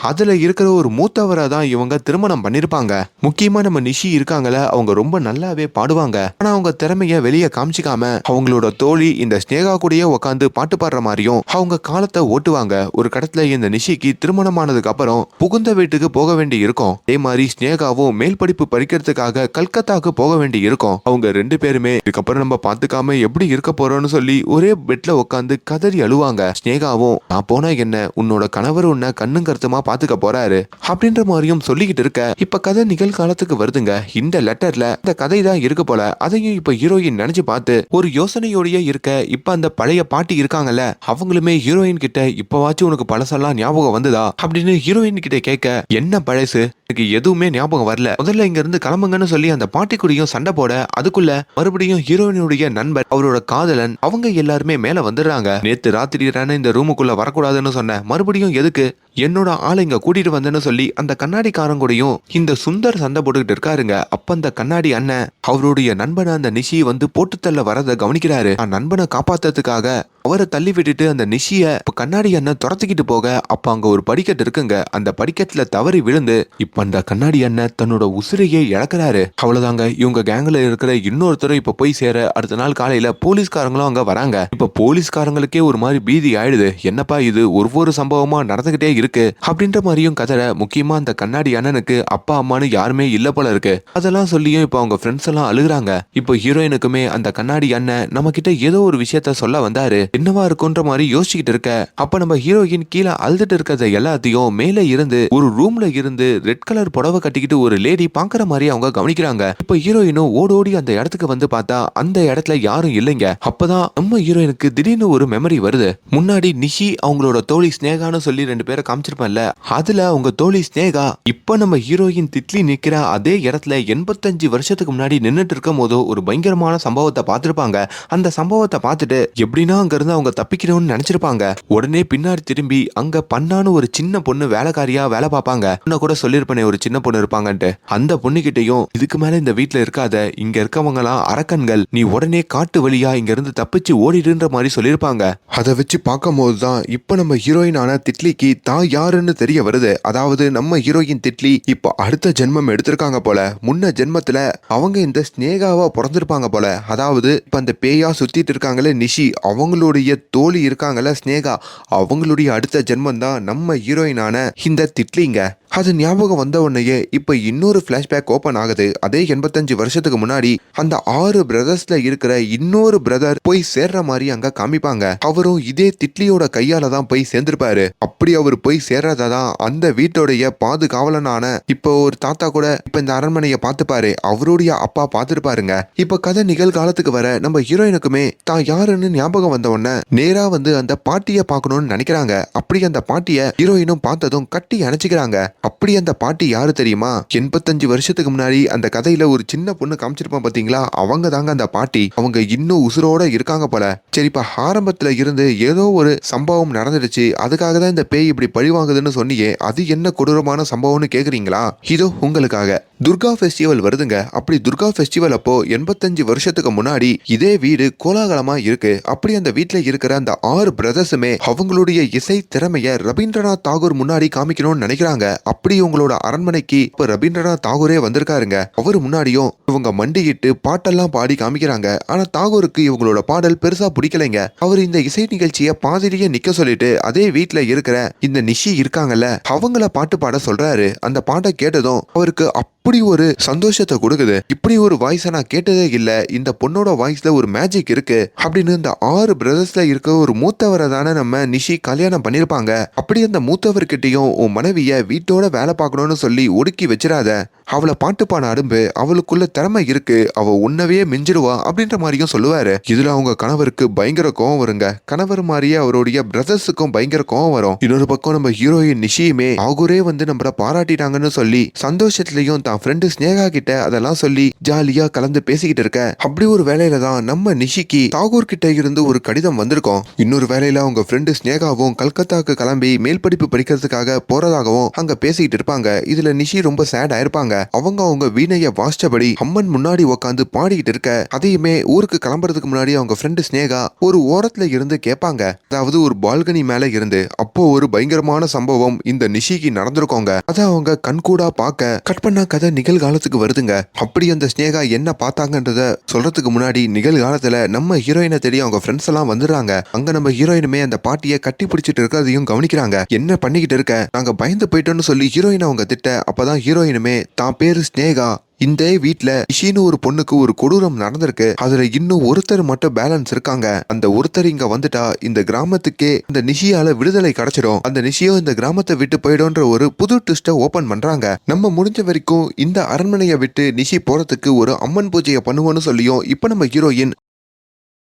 அதுல இருக்கிற ஒரு மூத்தவரை தான் இவங்க திருமணம் பண்ணிருப்பாங்க. முக்கியமா நம்ம நிஷி இருக்காங்கல்ல, அவங்க ரொம்ப நல்லாவே பாடுவாங்க. ஆனா அவங்க திறமைய வெளியே காமிச்சிக்காம அவங்களோட தோழி இந்த ஸ்னேகா கூடயே உட்காந்து பாட்டு பாடுற மாதிரியும் அவங்க காலத்தை ஓட்டுவாங்க. ஒரு கடத்துல இந்த நிஷிக்கு திருமணமானதுக்கு அப்புறம் புகுந்த வீட்டுக்கு போக வேண்டி இருக்கும். அதே மாதிரி ஸ்னேகாவும் மேல் படிப்பு படிக்கிறதுக்காக கல்கத்தாக்கு போக வேண்டி இருக்கும். அவங்க 2 பேருமே இதுக்கப்புறம் நம்ம பாத்துக்காம எப்படி இருக்க போறோம்னு சொல்லி ஒரே பெட்ல உட்காந்து கதறி அழுவாங்க. ஸ்னேகாவும் நான் போனா என்ன, உன்னோட கணவர் உன்னை கண்ணும் கருத்துமா பாத்துக்க போறாரு அப்படின்ற மாதிரியும் சொல்லிக்கிட்டு இருக்க, இப்ப கதை நிகழ்காலத்துக்கு வருதுங்க. இந்த லெட்டர்ல இந்த கதை தான் இருக்கு போல. அதையும் இப்ப ஹீரோயின் நினைச்சு பார்த்து ஒரு யோசனையோடய இருக்க, இப்ப அந்த பழைய பாட்டி இருக்காங்கல்ல, அவங்களுமே ஹீரோயின் கிட்ட இப்பவாச்சும் உனக்கு பழசெல்லாம் ஞாபகம் வந்ததா அப்படின்னு ஹீரோயின் கிட்ட கேட்க, என்ன பழசு, எனக்கு எதுவுமே ஞாபகம் வரல, முதல்ல இங்க இருந்து கிளம்புங்கன்னு சொல்லி அந்த பாட்டி கூடயும் சண்டை போட, அதுக்குள்ள மறுபடியும் ஹீரோயினுடைய நண்பர், அவரோட காதலன், அவங்க எல்லாருமே மேல வந்துடுறாங்க. நேத்து ராத்திரி இந்த ரூமுக்குள்ள வரக்கூடாதுன்னு சொன்ன, மறுபடியும் எதுக்கு என்னோட ஆளை இங்க கூட்டிட்டு வந்தேன்னு சொல்லி அந்த கண்ணாடிக்காரன் கூடயும் இந்த சுந்தர் சண்டை போட்டுக்கிட்டு இருக்காருங்க. அப்ப அந்த கண்ணாடி அண்ணன் அவருடைய நண்பனை அந்த நிஷி வந்து போட்டு தள்ள வரத கவனிக்கிறாரு. நண்பனை காப்பாத்துறதுக்காக அவரை தள்ளி விட்டுட்டு அந்த நிஷிய கண்ணாடி அண்ணன் துரத்துக்கிட்டு போக, அப்ப அங்க ஒரு படிக்கட்டு இருக்குங்க. அந்த படிக்கட்டுல தவறி விழுந்து இப்ப அந்த கண்ணாடி அண்ணன் தன்னோட உசிரையே இழக்கிறாரு. அவ்வளவுதாங்க. இவங்க கேங்ல இருக்கிற இன்னொருத்தரும் இப்ப போய் சேர, அடுத்த நாள் காலையில போலீஸ்காரங்களும் அங்க வராங்க. இப்ப போலீஸ்காரங்களுக்கே ஒரு மாதிரி பீதி ஆயிடுது. என்னப்பா இது ஒவ்வொரு சம்பவமா நடந்துகிட்டே இருக்கு அப்படின்ற மாதிரியும் கதற. முக்கியமா அந்த கண்ணாடி அண்ணனுக்கு அப்பா அம்மானு யாருமே இல்ல போல இருக்கு. அதெல்லாம் சொல்லியும் இப்ப அவங்க ஃப்ரெண்ட்ஸ் எல்லாம் அழுகுறாங்க. இப்போ ஹீரோயினுக்குமே அந்த கண்ணாடி அண்ணன் நம்ம கிட்ட ஏதோ ஒரு விஷயத்த சொல்ல வந்தாரு, என்னவா இருக்குன்ற மாதிரி யோசிச்சுக்கிட்டு இருக்க, அப்ப நம்ம ஹீரோயின் கீழே அழுதுட்டு இருக்கிறத எல்லாத்தையும் மேல இருந்து ஒரு ரூம்ல இருந்து ரெட் கலர் புடவை கட்டிக்கிட்டு ஒரு லேடி பாக்குற மாதிரி அவங்க கவனிக்கிறாங்க. இப்ப ஹீரோயினும் ஓடோடி அந்த இடத்துக்கு வந்து பார்த்தா அந்த இடத்துல யாரும் இல்லைங்க. அப்பதான் நம்ம ஹீரோயினுக்கு திடீர்னு ஒரு மெமரி வருது. முன்னாடி நிஷி அவங்களோட தோழி ஸ்னேகான்னு சொல்லி 2 பேரை காமிச்சிருப்பேன்ல, அதுல அவங்க தோழி ஸ்னேகா இப்ப நம்ம ஹீரோயின் திட்லி நிக்கிற அதே இடத்துல 85 வருஷத்துக்கு முன்னாடி நின்னுட்டு இருக்கும் போதோ ஒரு பயங்கரமான சம்பவத்தை பார்த்திருப்பாங்க. அந்த சம்பவத்தை பார்த்துட்டு எப்படின்னா அங்க இருந்து அவங்க தப்பிக்கணும்னு நினைச்சிருப்பாங்க. உடனே பின்னாடி திரும்பி அங்க பண்ணான்னு ஒரு சின்ன பொண்ணு வேலைக்காரியா வேலை பார்ப்பாங்க. இன்னும் கூட சொல்லிருப்பேனே ஒரு சின்ன பொண்ணு இருப்பாங்கன்ட்டு, அந்த பொண்ணுகிட்டையும் இதுக்கு மேல இந்த வீட்டுல இருக்காத, இங்க இருக்கவங்க எல்லாம் அரக்கன்கள், நீ உடனே காட்டு வழியா இங்க இருந்து தப்பிச்சு ஓடிடுன்ற மாதிரி சொல்லிருப்பாங்க. அதை வச்சு பார்க்கும் போதுதான் இப்ப நம்ம ஹீரோயினான திட்லிக்கு தான் யாருன்னு தெரிய வருது. அதாவது நம்ம ஹீரோயின் திட்லி இப்ப அடுத்த ஜென்மம் எடுத்திருக்காங்க போல. முன்ன ஜென்மத்துல அவங்க இந்த ஸ்னேகாவா பிறந்திருப்பாங்க போல. அதாவது இப்ப அந்த பேயா சுத்திட்டு இருக்காங்களே நிஷி, அவங்களுடைய தோழி இருக்காங்கல்ல ஸ்னேகா, அவங்களுடைய அடுத்த ஜென்மம் தான் நம்ம ஹீரோயினான இந்த திட்லிங்க. அது ஞாபகம் வந்த உடனேயே இப்ப இன்னொரு பிளாஷ்பேக் ஓபன் ஆகுது. அதே 85 வருஷத்துக்கு முன்னாடி அந்த 6 பிரதர்ஸ்ல இருக்கிற இன்னொரு பிரதர் போய் சேர்ற மாதிரி அங்க காமிப்பாங்க. அவரும் இதே திட்லியோட கையால தான் போய் சேர்ந்திருப்பாரு. அப்படி அவர் போய் சேர்றதான் அந்த வீட்டோடைய பாதுகாவலனான இப்ப ஒரு தாத்தா கூட இப்ப இந்த அரண்மனையை பார்த்துப்பாரு, அவருடைய அப்பா பார்த்துருப்பாருங்க. இப்ப கதை நிகழ்காலத்துக்கு வர நம்ம ஹீரோயினுக்குமே தான் யாருன்னு ஞாபகம் வந்த உடனே நேரா வந்து அந்த பாட்டிய பார்க்கணும்னு நினைக்கிறாங்க. அப்படி அந்த பாட்டிய ஹீரோயினும் பார்த்ததும் கட்டி அணைச்சிக்கிறாங்க. அப்படி அந்த பாட்டி யாரு தெரியுமா, 85 வருஷத்துக்கு முன்னாடி அந்த கதையில ஒரு சின்ன பொண்ணு காமிச்சிருப்பான் பாத்தீங்களா, அவங்க தாங்க அந்த பாட்டி. அவங்க இன்னும் உசுரோட இருக்காங்க போல. சரி, இப்ப ஆரம்பத்துல இருந்து ஏதோ ஒரு சம்பவம் நடந்துடுச்சு, அதுக்காக தான் இந்த பேய் இப்படி பழி வாங்குதுன்னு சொன்னியே, அது என்ன கொடூரமான சம்பவம்னு கேக்குறீங்களா? இதோ உங்களுக்காக. துர்கா ஃபெஸ்டிவல் வருதுங்க. அப்படி துர்கா ஃபெஸ்டிவல் அப்போ 85 வருஷத்துக்கு முன்னாடி இதே வீடு கோலாகலமா இருக்கு. அப்படி அந்த வீட்டுல இருக்கிற அந்த 6 பிரதர்ஸுமே அவங்களுடைய இசை திறமைய ரவீந்திரநாத் தாகூர் முன்னாடி காமிக்கணும்னு நினைக்கிறாங்க. அப்படி உங்களோட அரண்மனைக்கு இப்ப ரவீந்திரநாத் தாகூரே வந்திருக்காருங்க. அவர் முன்னாடியும் இவங்க மண்டியிட்டு பாட்டெல்லாம் பாடி காமிக்கிறாங்க. ஆனா தாகூருக்கு இவங்களோட பாடல் பெருசா பிடிக்கலைங்க. அவர் இந்த இசை நிகழ்ச்சிய பாதிரியே நிக்க சொல்லிட்டு அதே வீட்டுல இருக்கிற இந்த நிஷி இருக்காங்கல்ல, அவங்கள பாட்டு பாட சொல்றாரு. அந்த பாட்டை கேட்டதும் அவருக்கு இப்படி ஒரு சந்தோஷத்தை கொடுக்குது. இப்படி ஒரு வாய்ஸை நான் கேட்டதே இல்ல, இந்த பொண்ணோட வாய்ஸ்ல ஒரு மேஜிக் இருக்கு அப்படின்னு இந்த 6 பிரதர்ஸ்ல இருக்க ஒரு மூத்தவரை தானே நம்ம நிஷி கல்யாணம் பண்ணிருப்பாங்க. அப்படி அந்த மூத்தவர்கிட்டையும் உன் மனைவிய வீட்டோட நிஷியோட வேலை பார்க்கணும்னு சொல்லி ஒடுக்கி வச்சிடாத. அவளை பாட்டு பாட அரும்பு, அவளுக்குள்ள திறமை இருக்கு, அவ உன்னவே மிஞ்சிடுவா அப்படின்ற மாதிரியும் சொல்லுவாரு. இதுல அவங்க கணவருக்கு பயங்கர கோவம் வருங்க. கணவர் மாதிரியே அவருடைய பிரதர்ஸுக்கும் பயங்கர கோவம் வரும். இன்னொரு பக்கம் நம்ம ஹீரோயின் நிஷியுமே அவரே நம்மள பாராட்டிட்டாங்கன்னு சொல்லி சந்தோஷத்திலையும் தான் ஃப்ரெண்டு ஸ்னேகா கிட்ட அதெல்லாம் சொல்லி ஜாலியா கலந்து பேசிக்கிட்டு இருக்க. அப்படி ஒரு வேலையில தான் நம்ம நிஷிக்கு தாகூர் கிட்ட இருந்து ஒரு கடிதம் வந்திருக்கும். இன்னொரு வேலையில அவங்க ஃப்ரெண்டு ஸ்னேகாவும் கல்கத்தாக்கு கிளம்பி மேல் படிப்பு படிக்கிறதுக்காக போறதாகவும் அங்க பேசிக்கிட்டு இருப்பாங்க. இதுல நிஷி ரொம்ப சேட் ஆயிருப்பாங்க. அவங்க வீணைய வாசிச்சபடி அம்மன் முன்னாடி உட்காந்து பாடிக்கிட்டு இருக்க. அதையுமே ஊருக்கு கிளம்புறதுக்கு முன்னாடி அவங்க ஃப்ரெண்டு ஸ்னேகா ஒரு ஓரத்துல இருந்து கேட்பாங்க, அதாவது ஒரு பால்கனி மேல இருந்து. அப்போ ஒரு பயங்கரமான சம்பவம் இந்த நிஷிக்கு நடந்திருக்கோங்க. அத அவங்க கண்கூடா பார்க்க கட் பண்ணா கதை நிகழ்காலத்துக்கு வருதுங்க. அப்படி அந்த ஸ்னேகா என்ன பார்த்தாங்கன்றத சொல்றதுக்கு முன்னாடி நிகழ்காலத்துல நம்ம ஹீரோயினை தேடி அவங்க ஃப்ரெண்ட்ஸ் எல்லாம் வந்துடுறாங்க. அங்க நம்ம ஹீரோயினுமே அந்த பாட்டியை கட்டி பிடிச்சிட்டு இருக்கிறதையும் கவனிக்கிறாங்க. என்ன பண்ணிக்கிட்டு இருக்க, நாங்க பயந்து போயிட்டோம்னு சொல்லி ஹீரோயின் அவங்க திட்ட. அப்பதான் ஹீரோயினுமே தான் பேரு ஸ்னேகா, இந்த வீட்ல நிஷின்னு ஒரு பொண்ணுக்கு ஒரு கொடூரம் நடந்திருக்கு, அதுல இன்னும் ஒருத்தர் மட்டும் பேலன்ஸ் இருக்காங்க, அந்த ஒருத்தர் இங்க வந்துட்டா இந்த கிராமத்துக்கே இந்த நிஷியால விடுதலை கிடைச்சிடும், அந்த நிஷியோ இந்த கிராமத்தை விட்டு போயிடும்ன்ற ஒரு புது ட்விஸ்ட ஓபன் பண்றாங்க. நம்ம முடிஞ்ச வரைக்கும் இந்த அரண்மனையை விட்டு நிஷி போறதுக்கு ஒரு அம்மன் பூஜையை பண்ணுவோம்னு சொல்லியும் இப்ப நம்ம ஹீரோயின்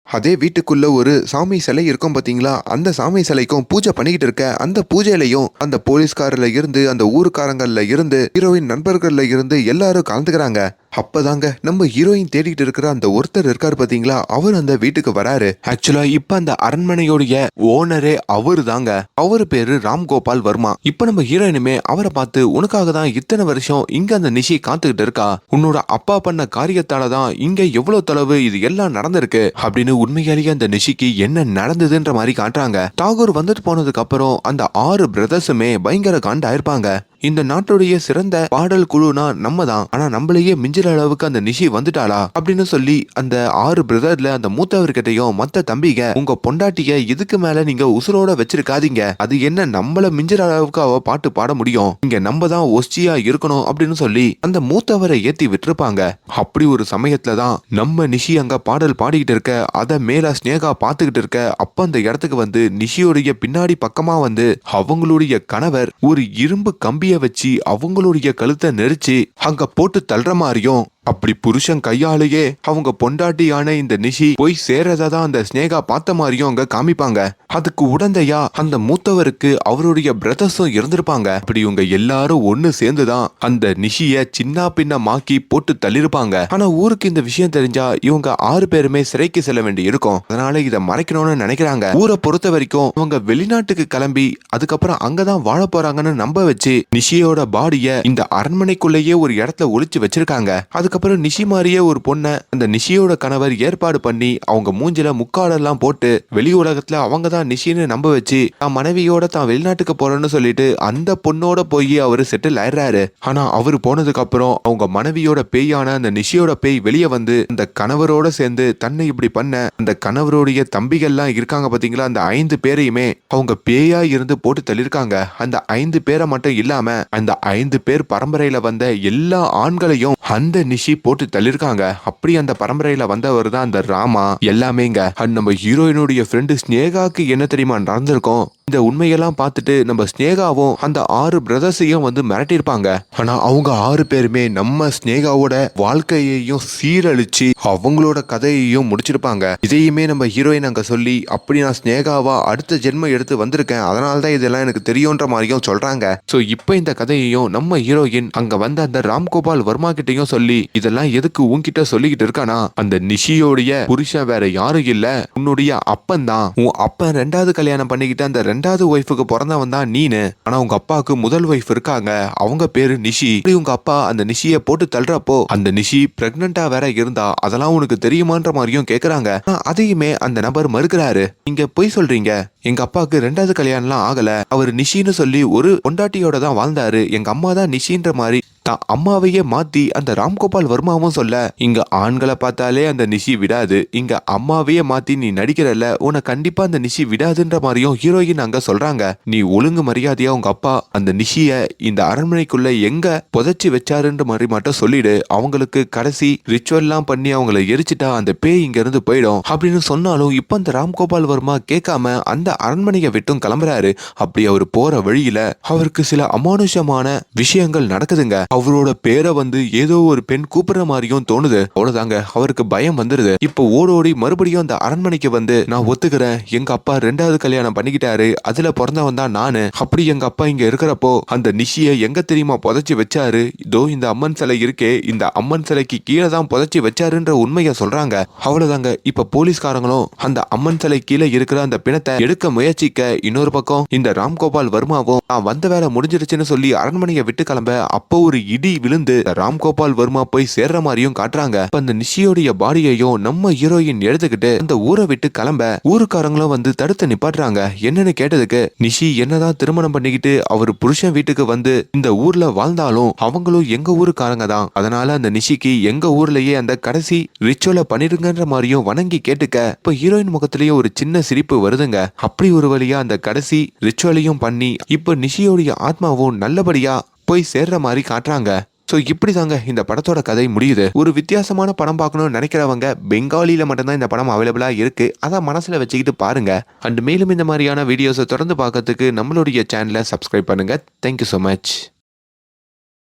அதே வீட்டுக்குள்ள ஒரு சாமி சிலை இருக்கும் பாத்தீங்களா, அந்த சாமி சிலைக்கும் பூஜை பண்ணிக்கிட்டு இருக்க. அந்த பூஜையிலையும் அந்த போலீஸ்காரர்ல இருந்து அந்த ஊருக்காரங்கள்ல இருந்து ஹீரோயின் நண்பர்கள்ல இருந்து எல்லாரும் கலந்துக்கிறாங்க. அப்பதாங்க நம்ம ஹீரோயின் தேடிட்டு இருக்கிற அந்த ஒருத்தர் இருக்காரு பாத்தீங்களா, அவர் அந்த வீட்டுக்கு வராரு. ஆக்சுவலா இப்ப அந்த அரண்மனையோடைய ஓனரே அவரு தாங்க. அவரு பேரு ராம்கோபால் வர்மா. இப்ப நம்ம ஹீரோயினுமே அவரை பார்த்து, உனக்காக தான் இத்தனை வருஷம் இங்க அந்த நிஷி காத்துக்கிட்டு இருக்கா, உன்னோட அப்பா பண்ண காரியத்தாலதான் இங்க எவ்வளவு தொலைவு இது எல்லாம் நடந்திருக்கு அப்படின்னு உண்மையாலேயே அந்த நிஷிக்கு என்ன நடந்ததுன்ற மாதிரி காட்டுறாங்க. தாகூர் வந்துட்டு போனதுக்கு அப்புறம் அந்த 6 பிரதர்ஸுமே பயங்கர காண்டாயிருப்பாங்க. இந்த நாட்டுடைய சிறந்த பாடல் குழுனா நம்ம தான், ஆனா நம்மளையே மிஞ்சிற அளவுக்கு அந்த நிஷி வந்துட்டாளா அப்படின்னு சொல்லி அந்த 6 பிரதர்ல அந்த மூத்தவர்கிட்டையும், மத்த தம்பிங்க, உங்க பொண்டாட்டிய இதுக்கு மேல நீங்க உசுரோட வச்சிருக்காதீங்க, அது என்ன நம்மள மிஞ்சிற அளவுக்கு அவ பாட்டு பாட முடியும், இங்க நம்ம தான் ஒஸ்டியா இருக்கணும் அப்படின்னு சொல்லி அந்த மூத்தவரை ஏத்தி விட்டுருப்பாங்க. அப்படி ஒரு சமயத்துல தான் நம்ம நிஷி அங்க பாடல் பாடிக்கிட்டு இருக்க. அத மேல ஸ்னேகா பாத்துக்கிட்டு இருக்க. அப்ப அந்த இடத்துக்கு வந்து நிஷியோடைய பின்னாடி பக்கமா வந்து அவங்களுடைய கணவர் ஒரு இரும்பு கம்பிய வச்சு அவங்களுடைய கழுத்தை நெரிச்சு அங்க போட்டு தள்ளுற மாதிரியும், அப்படி புருஷன் கையாலேயே அவங்க பொண்டாட்டியான இந்த நிஷி போய் சேரதா தான் அந்த ஸ்னேகா பார்த்த மாதிரியும் அங்க காமிப்பாங்க. அதுக்கு உடந்தையா அந்த மூத்தவருக்கு அவருடைய பிரதர்ஸும் இருந்திருப்பாங்க. அப்படி இவங்க எல்லாரும் ஒண்ணு சேர்ந்துதான் அந்த நிஷிய சின்ன பின்ன மாக்கி போட்டு தள்ளிருப்பாங்க. ஆனா ஊருக்கு இந்த விஷயம் தெரிஞ்சா இவங்க 6 பேருமே சிறைக்கு செல்ல வேண்டி இருக்கும். அதனால இதை மறைக்கணும்னு நினைக்கிறாங்க. ஊரை பொறுத்த வரைக்கும் அவங்க வெளிநாட்டுக்கு கிளம்பி அதுக்கப்புறம் அங்கதான் வாழ போறாங்கன்னு நம்ப வச்சு நிஷியோட பாடிய இந்த அரண்மனைக்குள்ளேயே ஒரு இடத்துல ஒளிச்சு வச்சிருக்காங்க. அதுக்கப்புறம் நிஷி மாதிரியே ஒரு பொண்ணை அந்த நிஷியோட கணவர் ஏற்பாடு பண்ணி அவங்க மூஞ்சில முக்காடெல்லாம் போட்டு வெளி உலகத்துல அவங்க தான் நிஷின்னு நம்ப வச்சு தான் மனைவியோட தான் வெளிநாட்டுக்கு போறேன்னு சொல்லிட்டு அந்த பொண்ணோட போய் அவரு செட்டில் ஆயிடுறாரு. ஆனா அவரு போனதுக்கு அப்புறம் அவங்க மனைவியோட பேயான அந்த நிஷியோட பேய் வெளியே வந்து அந்த கணவரோட சேர்ந்து தன்னை இப்படி பண்ண அந்த கணவருடைய தம்பிகள்லாம் இருக்காங்க பாத்தீங்களா, அந்த 5 பேரையுமே அவங்க பேயா இருந்து போட்டு தள்ளிருக்காங்க. அந்த 5 பேரை மட்டும் இல்லாம அந்த 5 பேர் பரம்பரையில வந்த எல்லா ஆண்களையும் அந்த நிஷி போட்டு தள்ளிருக்காங்க. அப்படி அந்த பரம்பரையில வந்தவர் தான் அந்த ராமா. எல்லாமேங்க நம்ம ஹீரோயினுடைய ஃப்ரெண்டு ஸ்னேகாக்கு என்ன தெரியுமா நடந்திருக்கும். இந்த உண்மையெல்லாம் பார்த்துட்டு நம்ம ஸ்னேகாவும் அந்த 6 பிரதர்ஸையும் வந்து மிரட்டிருப்பாங்க. ஆனா அவங்க 6 பேருமே நம்ம ஸ்னேகாவோட வாழ்க்கையையும் சீரழிச்சு அவங்களோட கதையையும் முடிச்சிருப்பாங்க. இதையுமே நம்ம ஹீரோயின் அங்க சொல்லி, அப்படி நான் ஸ்னேகாவா அடுத்த ஜென்மம் எடுத்து வந்திருக்கேன், அதனாலதான் இதெல்லாம் எனக்கு தெரியும்ன்ற மாதிரியும் சொல்றாங்க. சோ இப்ப இந்த கதையையும் நம்ம ஹீரோயின் அங்க வந்த அந்த ராம்கோபால் வர்மா கிட்டையும் சொல்லி, இதெல்லாம் எதுக்கு உன்கிட்ட சொல்லிக்கிட்டு இருக்கானா, அந்த நிஷியோடைய புருஷன் வேற யாரும் இல்ல, உன்னுடைய அப்பன் தான். உன் அப்பன் 2வது கல்யாணம் பண்ணிக்கிட்டு அந்த 2வது ஒய்ஃபுக்கு பிறந்தவன் தான் நீனு. ஆனா உங்க அப்பாவுக்கு முதல் ஒய்ஃப் இருக்காங்க, அவங்க பேரு நிஷி. உங்க அப்பா அந்த நிஷிய போட்டு தள்ளுறப்போ அந்த நிஷி பிரெக்னண்டா வேற இருந்தா அதெல்லாம் உனக்கு தெரியுமான்ற மாதிரியும் கேக்குறாங்க. அதையுமே அந்த நபர் மறுக்கிறாரு. நீங்க பொய் சொல்றீங்க, எங்க அப்பாவுக்கு 2வது கல்யாணம்லாம் ஆகல, அவர் நிஷின்னு சொல்லி ஒரு பொண்டாட்டியோட தான் வாழ்ந்தாரு, எங்க அம்மா தான் நிஷின்ற மாதிரி தான் அம்மாவையே மாத்தி அந்த ராம்கோபால் வர்மாவும் சொல்ல இங்க ஆண்களை பார்த்தாலே அந்த நிஷி விடாது, இங்க அம்மாவையே மாத்தி நீ நடிக்கிறல்ல உன்னை கண்டிப்பா அந்த நிஷி விடாதுன்ற மாதிரியும் ஹீரோயின் அங்க சொல்றாங்க. நீ ஒழுங்கு மரியாதையா உங்க அப்பா அந்த நிஷிய இந்த அரண்மனைக்குள்ள எங்க புதைச்சி வச்சாருன்ற மாதிரி மட்டும் சொல்லிடு, அவங்களுக்கு கடைசி ரிச்சுவல்லாம் பண்ணி அவங்கள எரிச்சிட்டா அந்த பேய் இங்க இருந்து போயிடும் அப்படின்னு சொன்னாலும் இப்ப அந்த ராம்கோபால் வர்மா கேட்காம அந்த அரண்மனையை விட்டும் கிளம்புறாரு. அப்படி அவர் போற வழியில அவருக்கு சில அமானுஷமான விஷயங்கள் நடக்குதுங்க. அவரோட பேரை வந்து ஏதோ ஒரு பெண் கூப்பிடுற மாதிரியும் தோணுது. அவ்வளவுதாங்க, அவருக்கு பயம் வந்துருது. இப்போ ஓடோடி மறுபடியும் அந்த அரண்மனைக்கு வந்து நான் ஒத்துக்கிறேன், எங்க அப்பா 2வது கல்யாணம் பண்ணிக்கிட்டாரு, அதுல பிறந்தவன் தான் நானு, அப்படி எங்க அப்பா இங்க இருக்கிறப்போ அந்த நிஷிய எங்க தெரியுமா புதைச்சி வச்சாரு, இதோ இந்த அம்மன் சிலை இருக்கே இந்த அம்மன் சிலைக்கு கீழே தான் புதைச்சி வச்சாருன்ற உண்மையை சொல்றாங்க. அவ்வளவுதாங்க, இப்ப போலீஸ்காரங்களும் அந்த அம்மன் சிலை கீழே இருக்கிற அந்த பிணத்தை எடுக்க முயற்சிக்க இன்னொரு பக்கம் இந்த ராம்கோபால் வர்மாவும் நான் வந்த வேலை முடிஞ்சிருச்சுன்னு சொல்லி அரண்மனையை விட்டு கிளம்ப அப்போ ஒரு இடி விழுந்து ராம்கோபால் வர்மா போய் சேர்ற மாதிரியும் காட்டுறாங்க. அந்த நிஷியோடைய பாடியையும் நம்ம ஹீரோயின் எடுத்துக்கிட்டு அந்த ஊரை விட்டு கிளம்ப ஊருக்காரங்களும் வந்து தடுத்து நிப்பாட்டுறாங்க. என்னன்னு கேட்டதுக்கு நிஷி என்னதான் திருமணம் பண்ணிக்கிட்டு அவர் புருஷன் வீட்டுக்கு வந்து இந்த ஊர்ல வாழ்ந்தாலும் அவங்களும் எங்க ஊருக்காரங்க தான், அதனால அந்த நிஷிக்கு எங்க ஊர்லயே அந்த கடைசி ரிச்சுவலை பண்ணிருங்கன்ற மாதிரியும் வணங்கி கேட்டுக்க இப்ப ஹீரோயின் முகத்திலேயே ஒரு சின்ன சிரிப்பு வருதுங்க. அப்படி ஒரு வழியா அந்த கடைசி ரிச்சுவலையும் பண்ணி இப்ப நிஷியோடைய ஆத்மாவும் நல்லபடியா போய் சேர்ற மாதிரி காட்டுறாங்க. ஸோ இப்படி தாங்க இந்த படத்தோட கதை முடியுது. ஒரு வித்தியாசமான படம் பார்க்கணும்னு நினைக்கிறவங்க பெங்காலியில மட்டும்தான் இந்த படம் அவைலபிளா இருக்கு, அதை மனசுல வச்சுக்கிட்டு பாருங்க. அண்ட் மேலும் இந்த மாதிரியான வீடியோஸை தொடர்ந்து பார்க்கறதுக்கு நம்மளுடைய சேனலை சப்ஸ்கிரைப் பண்ணுங்க. Thank you so much.